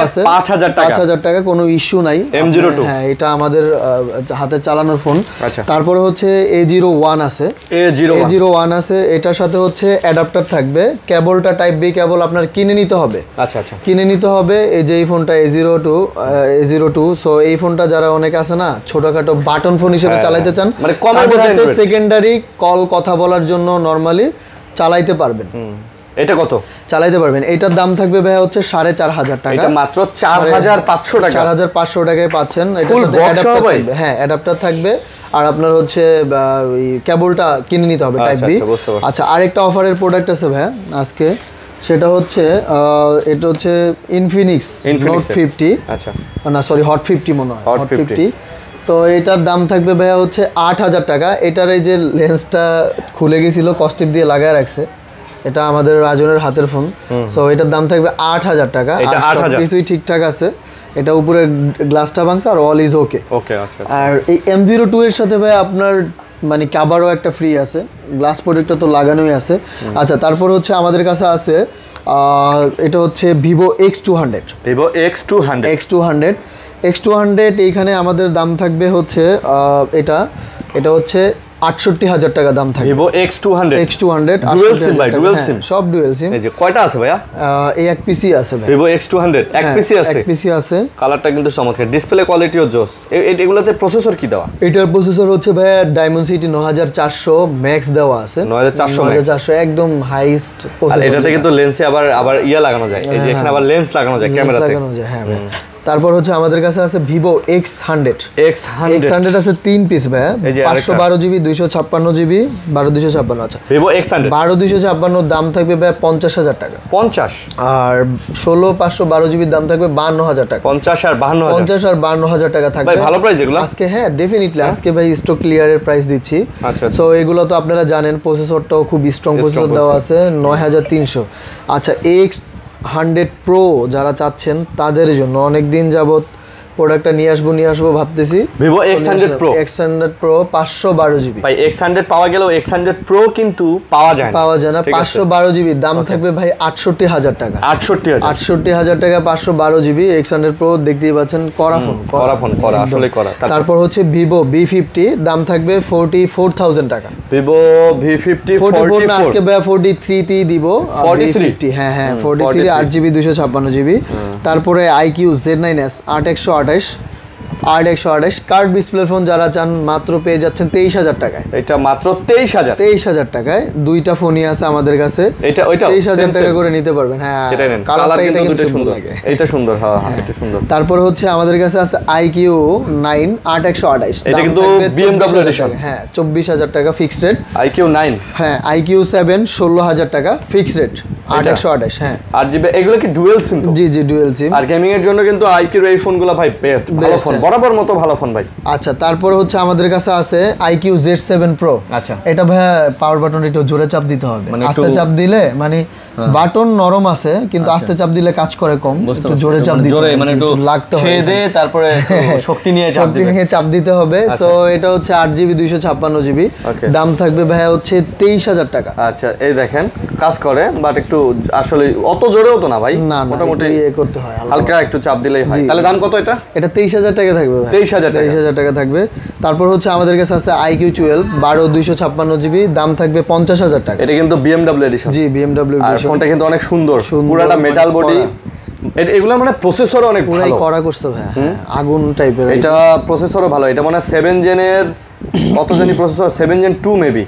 আছে 5,000 টাকা, কোনো ইস্যু নাই। M02, হ্যাঁ, এটা আমাদের হাতে চালানোর ফোন। আচ্ছা, তারপরে হচ্ছে A01 আছে। A01 আছে, এটার সাথে হচ্ছে অ্যাডাপ্টার থাকবে, কেবলটা টাইপ বি কেবল আপনার কিনে নিতে হবে। আচ্ছা, কিনে নিতে হবে। এই যে এই ফোনটা A02, সো এই ফোনটা যারা অনেকে আছে না ছোটখাটো বাটন ফোন হিসেবে চালাইতে চান, মানে সেকেন্ডারি কল কথা বলার জন্য নরমালি চালাইতে পারবেন। এটা কত চালাইতে পারবেন? এটার দাম থাকবে ভাই হচ্ছে 4,500 টাকা। এটা মাত্র 4,500 টাকা। 4,500 টাকায় পাচ্ছেন। এটার সাথে অ্যাডাপ্টার থাকবে। হ্যাঁ, অ্যাডাপ্টার থাকবে। আর আপনার হচ্ছে ওই কেবলটা কিনে নিতে হবে টাইপ বি। আচ্ছা, আরেকটা অফারের প্রোডাক্ট আছে ভাই আজকে, সেটা হচ্ছে এটা হচ্ছে ইনফিনিক্স নোট 50। আচ্ছা, না সরি, হট 50 মনে হয়, হট 50। তো এটার দাম থাকবে ভাইয়া হচ্ছে 8,000 টাকা। এটার এই যে লেন্সটা খুলে গেছিল, কস্টিপ দিয়ে লাগায় রাখছে, এটা আমাদের রাজনের হাতের ফোন। সো এটার দাম থাকবে 8,000 টাকা। কিছুই ঠিকঠাক আছে, এটা উপরে গ্লাসটা ভাঙছে আর অল ইজ ওকে। আর এই M02 এর সাথে ভাই আপনার মানে কাভারও একটা ফ্রি আছে, গ্লাস প্রোটেক্টর তো লাগানোই আছে। আচ্ছা, তারপর হচ্ছে আমাদের কাছে আছে এটা হচ্ছে Vivo X200। এইখানে আমাদের দাম থাকবে হচ্ছে এটা হচ্ছে 68,000 টাকা দাম থাকবে। Vivo X200 ডুয়াল সিম ভাই, ডুয়াল সিম, সব ডুয়াল সিম। এই যে কয়টা আছে ভাইয়া? এই এক পিসি আছে ভাই। Vivo X200 এক পিসি আছে? এক পিসি আছে। কালারটা কিন্তু চমৎকার, ডিসপ্লে কোয়ালিটিও জোস। এগুলোতে প্রসেসর কি দেওয়া? এটার প্রসেসর হচ্ছে ভাই Dimensity 9400 ম্যাক্স দেওয়া আছে। 9400 একদম হাইস্ট প্রসেসর। এটাতে কিন্তু লেন্সে আবার ইয়া লাগানো যায়, এই যে এখানে আবার লেন্স লাগানো যায়, ক্যামেরাতে লাগানো যায়। হ্যাঁ ভাই। তারপর হচ্ছে আমাদের কাছে আছে Vivo X100 আছে 3 পিস ভাই, 512GB 256GB 12256। আচ্ছা, Vivo X100 12256 দাম থাকবে ভাই 50,000 টাকা। 50 আর 16512GB দাম থাকবে 52,000 টাকা। 50 আর 52,000 টাকা থাকবে। ভাই ভালো প্রাইস এগুলো আজকে। হ্যাঁ, ডেফিনেটলি আজকে ভাই স্টক ক্লিয়ারের প্রাইস দিচ্ছি। সো এগুলো তো আপনারা জানেন, প্রসেসরটাও খুব স্ট্রং প্রসেসর দেওয়া আছে 9300। আচ্ছা, X100 Pro যারা চাচ্ছেন তাদের জন্য অনেকদিন যাবত প্রোডাক্টটা নিয়ে আসবো ভাবতেছি। Vivo X100 Pro 512GB ভাই, X100 পাওয়া গেলেও X100 Pro কিন্তু পাওয়া যায় না। 512GB দাম থাকবে ভাই 68,000 টাকা। 68,000 টাকা 512GB X100 Pro, দেখতেই পাচ্ছেন করা ফোন, আসলে করা। তারপর হচ্ছে Vivo V50 দাম থাকবে 44,000 টাকা। Vivo V50 44 না, আজকে ভাই 43 তেই দিব। 43? হ্যাঁ 43 8GB 256GB। তারপরে iQ Z9s 8128 card display phone যারা চান মাত্র পেয়ে যাচ্ছেন 23,000 টাকায়। এটা মাত্র 23,000 টাকায়। দুইটা ফোনই আছে আমাদের কাছে, এটা 23,000 টাকা করে নিতে পারবেন। হ্যাঁ, কালারটা কিন্তু সুন্দর লাগে, এটা সুন্দর। হ্যাঁ, এটা সুন্দর। তারপর হচ্ছে আমাদের কাছে আছে iQ 9 8128, এটা কিন্তু BMW এডিশন। হ্যাঁ, 24,000 টাকা ফিক্সড রেট। iQ 9, হ্যাঁ iQ 7 16,000 টাকা ফিক্সড রেট 8128। হ্যাঁ, 8GB। এগুলো কি ডুয়াল সিম? জি ডুয়াল সিম। আর গেমিং এর জন্য কিন্তু iQ এর এই ফোনগুলো ভাই বেস্ট, ভালো ফোন, বরাবর বরাবর মতো ভালো ফোন ভাই। আচ্ছা, তারপরে হচ্ছে আমাদের কাছে আছে IQ Z7 Pro। আচ্ছা, এটা ভাইয়া পাওয়ার বাটন একটু জোরে চাপ দিতে হবে, মানে আস্তে চাপ দিলে মানে বাটন নরম আছে কিন্তু আস্তে চাপ দিলে কাজ করে কম, একটু জোরে চাপ দিতে হবে, মানে একটু লাগতে হবে, খেয়ে দে তারপরে শক্তি নিয়ে চাপ দিতে হবে। সো এটা হচ্ছে 8GB 256GB, দাম থাকবে ভাইয়া হচ্ছে 23,000 টাকা। আচ্ছা, এই দেখেন কাজ করে বাট একটু আসলে অত জোরেও তো না ভাই, মোটামুটি করতে হয়, হালকা একটু চাপ দিলেই হয়। তাহলে দাম কত এটা? এটা 23,000 টাকা থাকবে ভাই, 23,000 টাকা থাকবে। তারপর হচ্ছে আমাদের কাছে আছে IQ 12 12 256GB, দাম থাকবে 50,000 টাকা। এটা কিন্তু BMW এডিশন। জি, BMW এডিশন। ফোনটা কিন্তু অনেক সুন্দর, পুরোটা মেটাল বডি। এগুলো মানে প্রসেসর অনেক ভালো করা করছে ভাই, আগুন টাইপের। এটা প্রসেসরও ভালো, এটা মানে 7 জেনের কত জানি প্রসেসর, 7 জেন 2 মেবি,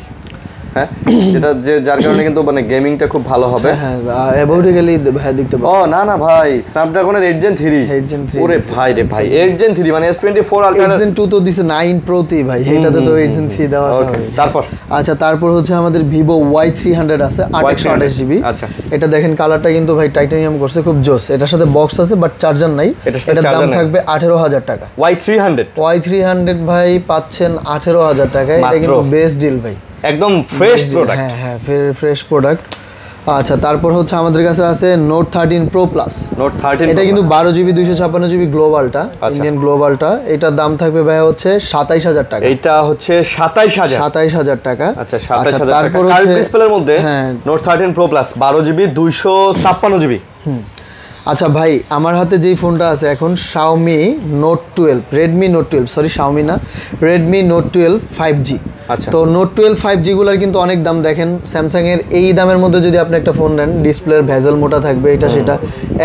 হ্যাঁ, যেটা যার কারণে কিন্তু মানে গেমিংটা খুব ভালো হবে। হ্যাঁ, অ্যাবাউটিক্যালি ভাই দেখতে পাবো। ও না ভাই, স্ন্যাপড্রাগনের 8 জেন 3। ওরে ভাই রে ভাই, 8 জেন 3 মানে S24 আলট্রা। 8 জেন 2 তো দিছে 9 Pro তে ভাই, এটাতে তো 8 জেন 3 দেওয়া আছে। তারপর আচ্ছা, তারপর হচ্ছে আমাদের Vivo Y300 আছে 828GB। আচ্ছা, এটা দেখেন কালারটা কিন্তু ভাই টাইটানিয়াম করছে, খুব জোস। এটার সাথে বক্স আছে বাট চার্জার নাই। এটার দাম থাকবে 18,000 টাকা। Y300 ভাই পাচ্ছেন 18,000 টাকায়, এটা কিন্তু বেস্ট ডিল ভাই, একদম ফ্রেশ প্রোডাক্ট। হ্যাঁ, ফ্রেশ প্রোডাক্ট। আচ্ছা, তারপর হচ্ছে আমাদের কাছে আছে Note 13 Pro Plus। এটা কিন্তু 12GB 256GB গ্লোবালটা, ইন্ডিয়ান গ্লোবালটা। এটার দাম থাকবে ভাই হচ্ছে 27,000 টাকা। এটা হচ্ছে 27,000 টাকা। আচ্ছা, 27,000 টাকা কার্ভ ডিসপ্লের মধ্যে Note 13 Pro Plus 12GB 256GB। আচ্ছা ভাই, আমার হাতে যেই ফোনটা আছে এখন Xiaomi Note 12, Redmi Note 12, sorry Xiaomi না, Redmi Note 12 5G। আচ্ছা, তো Note 12 5G গুলার কিন্তু অনেক দাম। দেখেন স্যামসাং এর এই দামের মধ্যে যদি আপনি একটা ফোন নেন, ডিসপ্লের ভেজেল মোটা থাকবে, এটা সেটা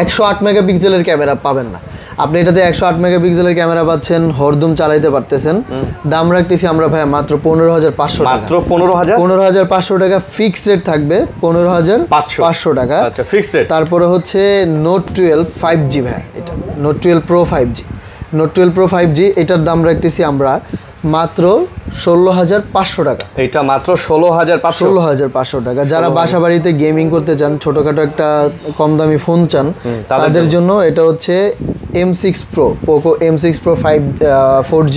108 মেগাপিক্সেলের ক্যামেরা পাবেন না আপনি, এটাতে 108 মেগাপিক্সেলের ক্যামেরা পাচ্ছেন, হরদম চালাইতে পারতেছেন। দাম রাখতেছি আমরা ভাই মাত্র 15,500 টাকা। মাত্র 15,500 টাকা ফিক্সড রেট থাকবে, 15,500 টাকা। আচ্ছা, ফিক্সড রেট। তারপরে হচ্ছে Note 12 5G ভাই, এটা Note 12 Pro 5G, Note 12 Pro 5G, এটার দাম রাখতেছি আমরা মাত্র 16,500 টাকা। এটা মাত্র 16,500 টাকা। যারা বাসা বাড়িতে গেমিং করতে চান, ছোটখাটো একটা কম দামি ফোন চান, তাদের জন্য এটা হচ্ছে M6 Pro, Poco M6 Pro 4G।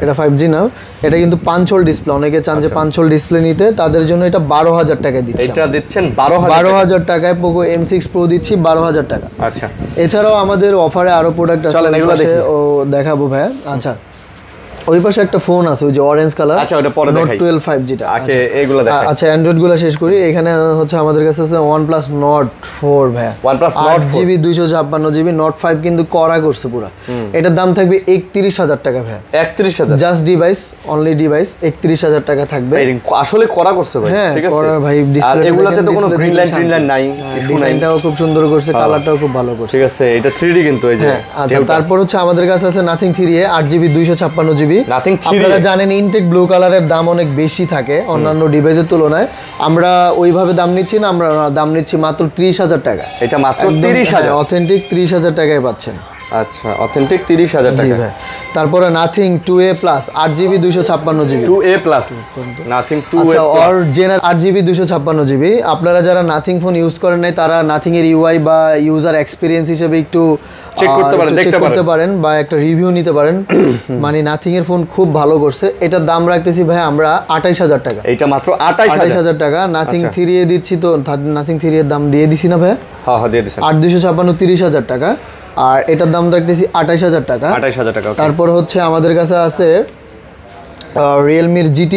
এটা 5G না, এটা কিন্তু 5 হোল ডিসপ্লে। অনেকে চান যে 5 হোল ডিসপ্লে নিতে, তাদের জন্য এটা 12,000 টাকা দিচ্ছি। এটা দিচ্ছেন 12,000 টাকায় Poco M6 Pro দিচ্ছি 12,000 টাকা। আচ্ছা, এছাড়াও আমাদের অফারে আরো প্রোডাক্ট আছে, ও দেখাবো ভাই। আচ্ছা, ওই পাশে একটা ফোন আছে, ওই যে অরেঞ্জ কালার। আচ্ছা, ওটা পরে দেখাই। Note 12 5G টা। আচ্ছা, এগুলো দেখাই। আচ্ছা, অ্যান্ড্রয়েড গুলো শেষ করি। এখানে হচ্ছে আমাদের কাছে আছে OnePlus Nord 4 ভাই, OnePlus Nord 4 8GB 256GB Nord 5 কিন্তু করা করছে পুরো। এটার দাম থাকবে 31,000 টাকা ভাই। 31,000 জাস্ট ডিভাইস, অনলি ডিভাইস 31,000 টাকা থাকবে। আসলে করা করছে ভাই, ঠিক আছে ভাই। আর এগুলাতে তো কোনো গ্রিন লাইন নাই, ডিজাইনটাও খুব সুন্দর করছে, কালারটাও খুব ভালো করছে, ঠিক আছে। এটা 3D কিন্তু এই যে। আচ্ছা, তারপর হচ্ছে আমাদের কাছে আছে Nothing 3A 8GB 256GB। Nothing 3A আপনারা জানেন ইনটেক ব্লু কালারের দাম অনেক বেশি থাকে অন্যান্য ডিভাইসের তুলনায়। আমরা ওইভাবে দাম নিচ্ছি না, আমরা দাম নিচ্ছি মাত্র 30,000 টাকা। এটা মাত্র 30,000, অথেন্টিক 30,000 টাকায় পাচ্ছেন। আচ্ছা, অথেন্টিক 30,000 টাকা। তারপরে Nothing 2A Plus 8GB 256GB 2A Plus Nothing 2A আচ্ছা, Plus অরিজিনাল 8GB 256GB। আপনারা যারা Nothing ফোন ইউজ করেন নাই, তারা Nothing এর UI বা ইউজার এক্সপেরিয়েন্স হিসেবে একটু চেক করতে পারেন, দেখতে পারেন বা একটা রিভিউ নিতে পারেন। মানে Nothing এর ফোন খুব ভালো করছে। এটার দাম রাখতেছি ভাই আমরা 28,000 টাকা। এটা মাত্র 28,000 টাকা। Nothing 3A দিচ্ছি, তো Nothing 3A এর দাম দিয়ে দিছি না ভাই? হ্যাঁ, দিয়ে দিছেন। 8,256 30,000 টাকা। আর এটার দাম রাখতেছি 28,000 টাকা। 28,000 টাকা। তারপর হচ্ছে আমাদের কাছে আছে রিয়েলমির GT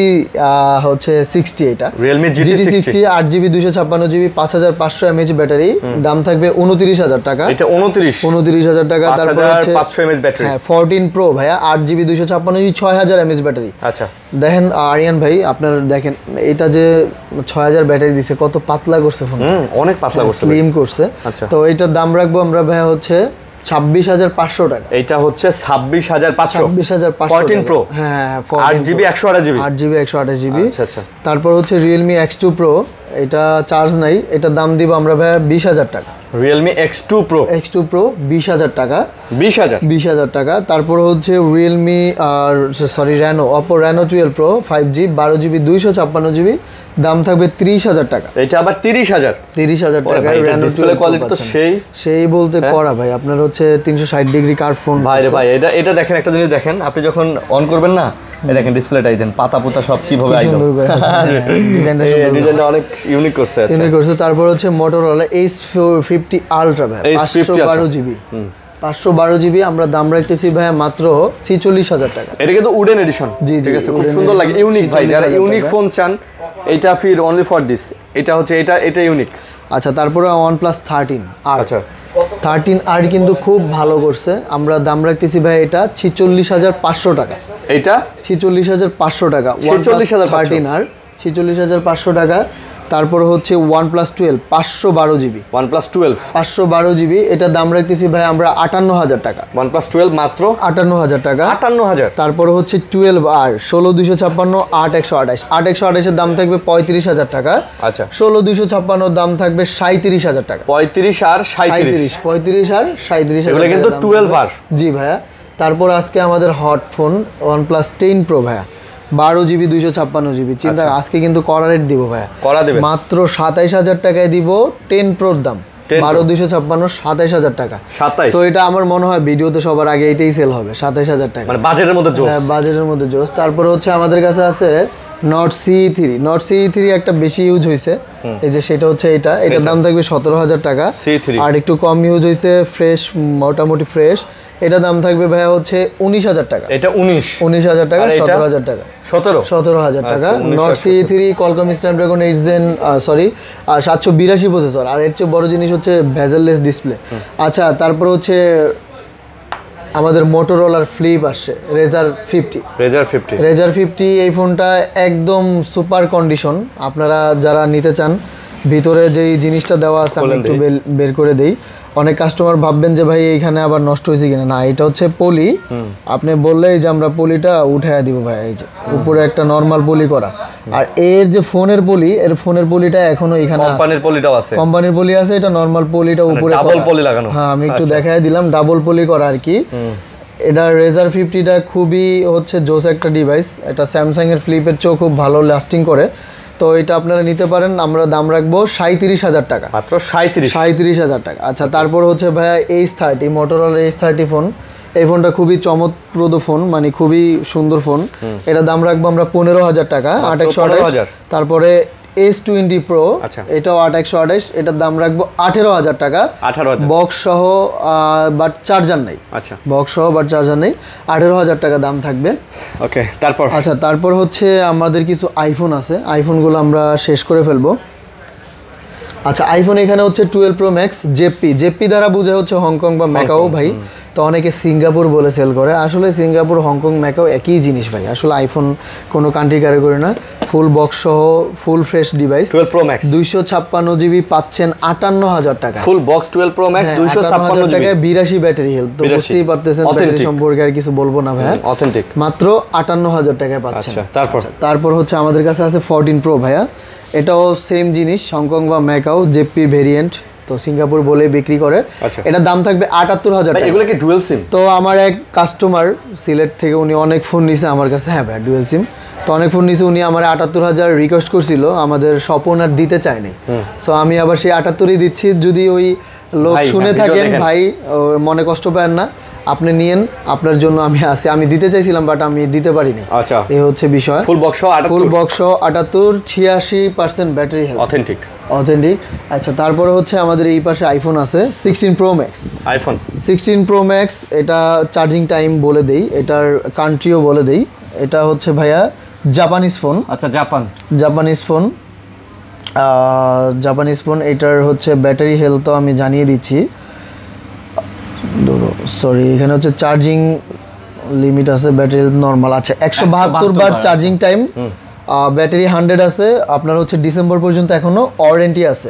হচ্ছে 60, এটা Realme GT 60 8GB 256GB 5500 mAh battery, দাম থাকবে 29,000 টাকা। এটা 29,000 টাকা। তারপর হচ্ছে 5500 mAh ব্যাটারি, হ্যাঁ 14 Pro ভাইয়া 8GB 256GB 6000 mAh ব্যাটারি। আচ্ছা, দেখেন আরিয়ান ভাই, আপনারা দেখেন এটা যে 6000 ব্যাটারি দিছে, কত পাতলা করছে ফোন, অনেক পাতলা করছে, স্লিম করছে। তো এটার দাম রাখবো আমরা ভাইয়া হচ্ছে 26,500 টাকা। এটা হচ্ছে 26,500 14 Pro, হ্যাঁ 8GB 128GB। আচ্ছা আচ্ছা। তারপর হচ্ছে Realme X2 Pro, এটা চার্জ নাই, এটা দাম দিব আমরা ভাই 20,000 টাকা। Realme X2 Pro X2 Pro 20,000 টাকা, 20,000 টাকা। তারপর হচ্ছে Realme Reno, Oppo Reno 12 Pro 5G 12GB 256GB, দাম থাকবে 30,000 টাকা। এটা আবার 30,000 টাকা। Reno ডিসপ্লে কোয়ালিটি তো সেই বলতে করা ভাই, আপনার হচ্ছে 360 ডিগ্রি কার্ভ ফোন। ভাই এটা দেখেন, একটা জিনিস দেখেন, আপনি যখন অন করবেন না, এই দেখেন ডিসপ্লেটাই দেন, পাতা পুতা সব কিভাবে আইলো, ডিজাইনটা অনেক ইউনিক করছে। তারপর হচ্ছে Motorola H50 Ultra ভাই, 512GB 512GB, আমরা দাম রাখতেছি ভাই মাত্র 46,000 টাকা। এটা কিন্তু উডেন এডিশন, ঠিক আছে, খুব সুন্দর লাগে, ইউনিক ভাই, যারা ইউনিক ফোন চান এটা ফির অনলি ফর দিস, এটা হচ্ছে এটা ইউনিক। আচ্ছা, তারপরে OnePlus 13R। আচ্ছা, 13R কিন্তু খুব ভালো করছে, আমরা দাম রাখতেছি ভাই এটা 46,500 টাকা। এটা 46,500 টাকা, 46,500 46,500 টাকা। তারপর হচ্ছে OnePlus 12 512GB, OnePlus 12 512GB, এটা দাম রাখতেছি ভাই আমরা 58,000 টাকা। OnePlus 12 মাত্র 58,000 টাকা। 58,000। তারপর হচ্ছে 12R 16,256 8,128, 8,128 এর দাম থাকবে 35,000 টাকা। আচ্ছা, 16,256 দাম থাকবে 37,000 টাকা। 35 আর 37, 35 আর 37,000 এগুলো কিন্তু 12R। জি ভাইয়া। তারপর আজকে আমাদের হট ফোন OnePlus 10 Pro ভাইয়া, 12GB 256GB, চিন্তা আজকে কিন্তু করা রেট দিব ভাইয়া, করা দিবেন মাত্র 27,000 টাকায় দিব। 10 Proর দাম 12,256, 27,000 টাকা। 27, তো এটা আমার মনে হয় ভিডিওতে সবার আগে এটাই সেল হবে, 27,000 টাকা, মানে বাজেটের মধ্যে জোস। হ্যাঁ, বাজেটের মধ্যে জোস। তারপর হচ্ছে আমাদের কাছে আছে Note CE3 একটা বেশি ইউজ হয়েছে, এই যে সেটা হচ্ছে এটার দাম থাকবে 17,000 টাকা। C3 আর একটু কম ইউজ হয়েছে, ফ্রেশ, মোটামুটি ফ্রেশ, এটা দাম থাকবে ভাইয়া হচ্ছে 19,000 টাকা। এটা 19,000 টাকা, 17,000 টাকা, 17,000 টাকা। Note CE3 Qualcomm Snapdragon 8 Gen 782 processor, আর এর চেয়ে বড় জিনিস হচ্ছে ভেজেললেস ডিসপ্লে। আচ্ছা, তারপর হচ্ছে আমাদের মোটোরোলার ফ্লিপ আসছে Razr 50। এই ফোনটা একদম সুপার কন্ডিশন, আপনারা যারা নিতে চান, ভিতরে যেই জিনিসটা দেওয়া আছে আমি একটু বের করে দেই। অনেক কাস্টমার ভাববেন যে ভাই এইখানে আবার নষ্ট হয়েছে কিনা, না, এটা হচ্ছে পলি। আপনি বললেই যে আমরা পলিটা উঠাইয়া দিব ভাই, এই যে উপরে একটা নরমাল পলি করা। আর এর যে ফোনের পলিটা এখনো এখানে কোম্পানির পলি আছে, এটা নরমাল পলিটা উপরে ডাবল পলি লাগানো। হ্যাঁ, আমি একটু দেখাই দিলাম, ডাবল পলি করা আর কি। এটা Razr 50টা খুবই হচ্ছে জোস একটা ডিভাইস, এটা স্যামসাং এর ফ্লিপের চেয়েও খুব ভালো লাস্টিং করে। তো এটা আপনারা নিতে পারেন, আমরা দাম রাখবো 37,000 টাকা, মাত্র 37,000 টাকা। আচ্ছা, তারপর হচ্ছে ভাইয়া H30 Motorola H30 ফোন, এই ফোনটা খুবই চমৎপ্রদ ফোন, মানে খুবই সুন্দর ফোন, এটা দাম রাখবো আমরা 15,000 টাকা, 8,128। তারপরে S20 Pro, এটাও 8,128, এটার দাম রাখবো 18,000 টাকা, বক্স সহ, বাট চার্জার নাই। আচ্ছা, বক্স সহ বাট চার্জার নেই, 18,000 টাকা দাম থাকবে। ওকে, তারপর হচ্ছে আমাদের কিছু আইফোন আছে, আইফোনগুলো আমরা শেষ করে ফেলবো। আচ্ছা, আইফোন এখানে হচ্ছে 12 Pro Max জেপি দ্বারা বোঝা হচ্ছে হংকং বা ম্যাকাও ভাই, তো অনেকে সিঙ্গাপুর বলে সেল করে, আসলে সিঙ্গাপুর, হংকং, ম্যাকাও একই জিনিস ভাই, আসলে আইফোন কোনো কান্ট্রি ক্যাটাগরি না। ফুল বক্স সহ full fresh device 12 Pro Max 256GB পাচ্ছেন 58,000 টাকা। ফুল বক্স 12 Pro Max 256 টাকায় 82 ব্যাটারি হেলথ, তো বুঝতেই পারতেছেন ব্যাটারি সম্পর্কে আর কিছু বলবো না ভাই, অথেন্টিক, মাত্র 58,000 টাকায় পাচ্ছেন। আচ্ছা, তারপর হচ্ছে আমাদের কাছে আছে 14 Pro ভাইয়া, এটাও সেম জিনিস, হংকং বা ম্যাকাও জেপি ভেরিয়েন্ট, তো সিঙ্গাপুর বলে বিক্রি করে। এটার দাম থাকবে 78,000 টাকা। এগুলো কি ডুয়াল সিম? তো আমার এক কাস্টমার সিলেট থেকে, উনি অনেক ফোন নিছে আমার কাছে, হ্যাঁ ভাই ডুয়াল সিম, তো অনেক ফোন নিছে, উনি আমার 78,000 রিকোয়েস্ট করছিল, আমাদের স্বপন আর দিতে চায়নি, সো আমি আবার সেই 78ই দিচ্ছি। যদি ওই লোক শুনে থাকেন ভাই, মনে কষ্ট পায় না, আপনি নিয়েন, আপনার জন্য আমি আছি, আমি দিতে চাইছিলাম বাট আমি দিতে পারিনি। আচ্ছা, এই হচ্ছে বিষয়। Full box 78 86% battery health, authentic. আচ্ছা, তারপরে হচ্ছে আমাদের এই পাশে আইফোন আছে 16 Pro Max। 16 Pro Max, এটা চার্জিং টাইম বলে দেই, এটার কান্ট্রিও বলে দেই, এটা হচ্ছে ভাইয়া জাপানিজ ফোন। আচ্ছা, জাপানিজ ফোন, এটার হচ্ছে ব্যাটারি হেলথও আমি জানিয়ে দিচ্ছি, সরি, এখানে হচ্ছে চার্জিং লিমিট আছে, ব্যাটারি হেলথ নরমাল। আচ্ছা, 172 বার চার্জিং টাইম, ব্যাটারি 100 আছে, আপনার হচ্ছে ডিসেম্বর পর্যন্ত এখনো ওয়ারেন্টি আছে,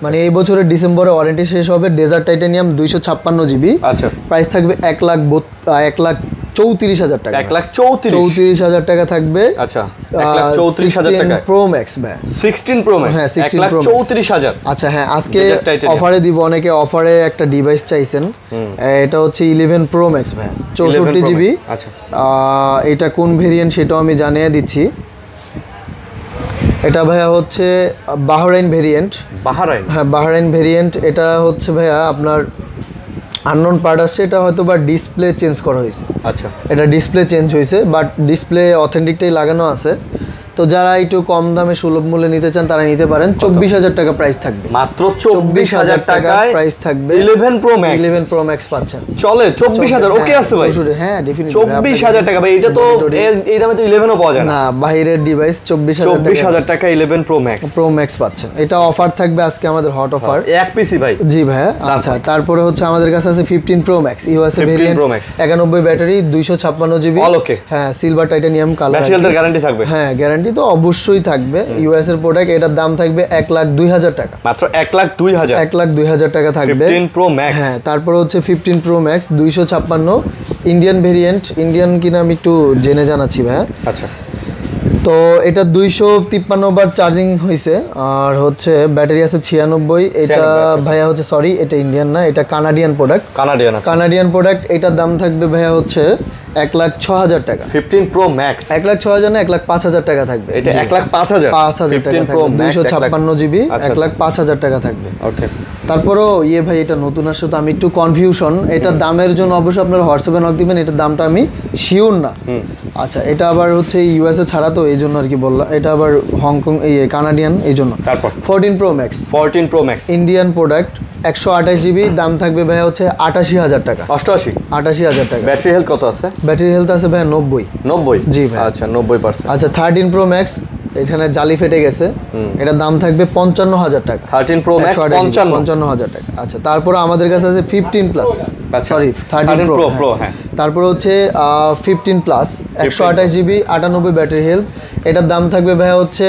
মানে এই বছরের ডিসেম্বরে ওয়ারেন্টি শেষ হবে। ডেজার্ট টাইটানিয়াম 256GB, আচ্ছা, প্রাইস থাকবে 1,00,000 1,34,000 টাকা। 1,34,000 টাকা থাকবে। আচ্ছা 1,34,000 টাকা প্রো ম্যাক্স ভাই, 16 প্রো ম্যাক্স। হ্যাঁ 1,34,000। আচ্ছা হ্যাঁ, আজকে অফারে দিব, অনেকে অফারে একটা ডিভাইস চাইছেন, এটা হচ্ছে 11 প্রো ম্যাক্স ভাই, 64 জিবি। আচ্ছা এটা কোন ভেরিয়েন্ট সেটাও আমি জানিয়ে দিচ্ছি। এটা ভাইয়া হচ্ছে বাহরাইন ভেরিয়েন্ট। বাহরাইন, হ্যাঁ বাহরাইন ভেরিয়েন্ট। এটা হচ্ছে ভাইয়া আপনার আননোন পার্ট আসছে, এটা হয়তো বা ডিসপ্লে চেঞ্জ করা হয়েছে। আচ্ছা এটা ডিসপ্লে চেঞ্জ হয়েছে, বাট ডিসপ্লে অথেন্টিকটাই লাগানো আছে। তো যারা একটু কম দামে সুলভ মূল্যে নিতে চান তারা নিতে পারেন। 24,000 টাকা প্রাইস থাকবে, মাত্র 24,000 টাকায় প্রাইস থাকবে। 11 প্রো ম্যাক্স, 11 প্রো ম্যাক্স পাচ্ছেন। চলে 24,000 ওকে আছে ভাই? হ্যাঁ ডেফিনিটলি 24,000 টাকা ভাই, এটা তো এই দামে তো 11 ও পাওয়া যায় না। বাইরের ডিভাইস 24,000 টাকা 11 প্রো ম্যাক্স, প্রো ম্যাক্স পাচ্ছেন। এটা অফার থাকবে আজকে আমাদের হট অফার, এক পিসি ভাই। জি ভাই। আচ্ছা তারপরে হচ্ছে আমাদের কাছে আছে 15 pro max USA variant, 91 battery, 256 GB, all ওকে। হ্যাঁ সিলভার টাইটানিয়াম কালার। ব্যাটারি হেলথের গ্যারান্টি থাকবে? হ্যাঁ গ্যারান্টি তো অবশ্যই থাকবে। ইউএস এর প্রোডাক্ট, এটার দাম থাকবে 1,02,000 টাকা, মাত্র 1,02,000। 1,02,000 টাকা থাকবে 15 প্রো ম্যাক্স। হ্যাঁ তারপর হচ্ছে 15 pro max 256 Indian variant. Indian কিনা আমি একটু জেনে জানাচ্ছি ভাই। আচ্ছা তো এটা 253 বার চার্জিং হয়েছে, আর হচ্ছে ব্যাটারি আছে 96। এটা ভাইয়া হচ্ছে সরি, এটা ইন্ডিয়ান না, এটা কানাডিয়ান প্রোডাক্ট। Canadian product. এটার দাম থাকবে ভাইয়া হচ্ছে 1,06,000 টাকা। 15 প্রো ম্যাক্স 1,06,000 না 1,05,000 টাকা থাকবে। এটা 1,05,000 টাকা থাকবে, 256 জিবি, 1,05,000 টাকা থাকবে। ওকে তারপরও ভাই এটা নতুন আসছে তো আমি একটু কনফিউশন। এটা দামের জন্য অবশ্যই আপনারা হোয়াটসঅ্যাপে নক দিবেন, এটার দামটা আমি শিওর না। আচ্ছা এটা আবার হচ্ছে ইউএসএ ছাড়া তো এই জন্য আর কি বললাম। এটা আবার হংকং কানাডিয়ান এই জন্য। তারপর 14 pro max, 14 pro max Indian product, 128 GB, দাম থাকবে ভাই হচ্ছে 88,000 টাকা। 88,000 টাকা। ব্যাটারি হেলথ কত আছে? ব্যাটারি হেলথ আছে ভাই 90। জি ভাই। আচ্ছা 90%। আচ্ছা 13 প্রো ম্যাক্স, এখানে জালি ফেটে গেছে, এটার দাম থাকবে 55,000 টাকা। 13 প্রো ম্যাক্স 55,000 টাকা। আচ্ছা তারপর আমাদের কাছে আছে 15 প্লাস, সরি 13 প্রো হ্যাঁ। তারপর হচ্ছে 15 প্লাস 128 জিবি, 98 ব্যাটারি হেলথ। এটার দাম থাকবে ভাই হচ্ছে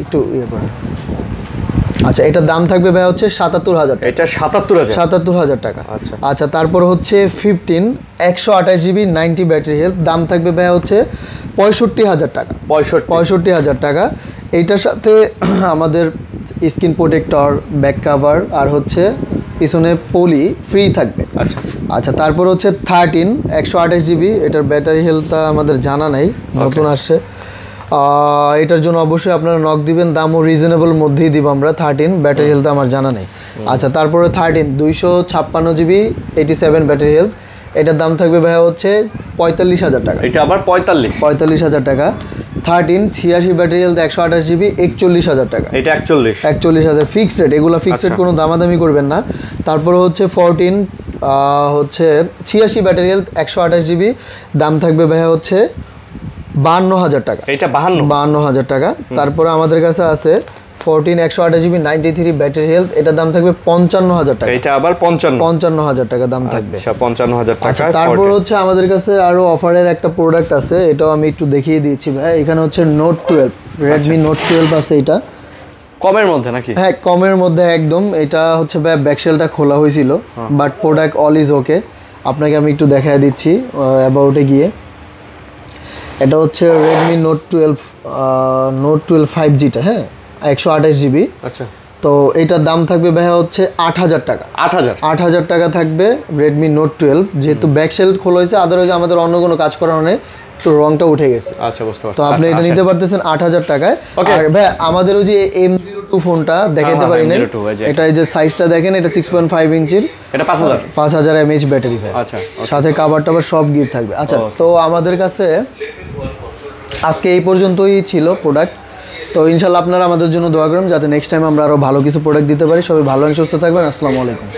একটু করে, আচ্ছা এটার দাম থাকবে ভাই হচ্ছে 77,000 টাকা। এটা 77,000 টাকা। আচ্ছা তারপর হচ্ছে 15 128 জিবি 90 ব্যাটারি হেলথ, দাম থাকবে ভাই হচ্ছে 65,000 টাকা। 65,000 টাকা। এইটার সাথে আমাদের স্ক্রিন প্রোটেক্টর, ব্যাক কভার আর হচ্ছে পিছনে পলি ফ্রি থাকবে। আচ্ছা তারপর হচ্ছে 13 128 জিবি, এটার ব্যাটারি হেলথটা আমাদের জানা নাই, নতুন আসছে। এটার জন্য অবশ্যই আপনারা নক দিবেন, দামও রিজনেবল মধ্যেই দিব আমরা। 13 ব্যাটারি হেলথ আমার জানা নেই। আচ্ছা তারপরে 13 256 জিবি 87 ব্যাটারি হেলথ, এটার দাম থাকবে ভাইয়া হচ্ছে 45,000 টাকা। এটা আবার 45,000 টাকা। 13 86 ব্যাটারি হেলথ 128 জিবি 41,000 টাকা। এটা 41,000 ফিক্সড রেট, এগুলো ফিক্সড রেট, কোনো দামাদামি করবেন না। তারপরে হচ্ছে 14 হচ্ছে 86 ব্যাটারি হেলথ 128 জিবি, দাম থাকবে ভাইয়া হচ্ছে 52,000 টাকা। এটা 52,000 টাকা। তারপরে আমাদের কাছে আছে 14 128 জিবি 93 ব্যাটারি হেলথ, এটার দাম থাকবে 55,000 টাকা। এটা আবার 55,000 টাকা দাম থাকবে। আচ্ছা 55,000 টাকা। তারপর হচ্ছে আমাদের কাছে আরো অফারের একটা প্রোডাক্ট আছে, এটাও আমি একটু দেখিয়ে দিয়েছি ভাই। এখানে হচ্ছে নোট 12, রেডমি নোট 12 আছে। এটা কমের মধ্যে নাকি? হ্যাঁ কমের মধ্যে একদম। এটা হচ্ছে ভাই ব্যাকশেলটা খোলা হয়েছিল, but product all is okay. আপনাকে আমি একটু দেখায় দিচ্ছি অ্যাবাউটে গিয়ে। এটা হচ্ছে রেডমি নোট 12 5Gটা, হ্যাঁ 128 জিবি। আচ্ছা তো এটার দাম থাকবে ভাইয়া হচ্ছে 8,000 টাকা। 8,000 টাকা থাকবে রেডমি নোট 12, যেহেতু ব্যাকশেল খোলা হয়েছে, আদারওয়াইজ আমাদের অন্য কোনো কাজ করার নেই, তো রংটা উঠে গেছে। আচ্ছা বুঝতে পারছি। তো আপনি এটা নিতে পারতেছেন 8,000 টাকায়। আর ভাই আমাদের ওই যে M02 ফোনটা দেখাইতে পারি না, এটা এই যে সাইজটা দেখেন, এটা 6.5 ইঞ্চির, এটা 5,000 mAh ব্যাটারি ভাই। আচ্ছা সাথে কভার টাভার সব গিফট থাকবে। আচ্ছা তো আমাদের কাছে আজকে এই পর্যন্তই ছিল প্রোডাক্ট। তো ইনশাল্লাহ আপনারা আমাদের জন্য দোয়া করুন যাতে নেক্সট টাইম আমরা আরও ভালো কিছু প্রোডাক্ট দিতে পারি। সবাই ভালো এবং সুস্থ থাকবেন। আসসালামু আলাইকুম।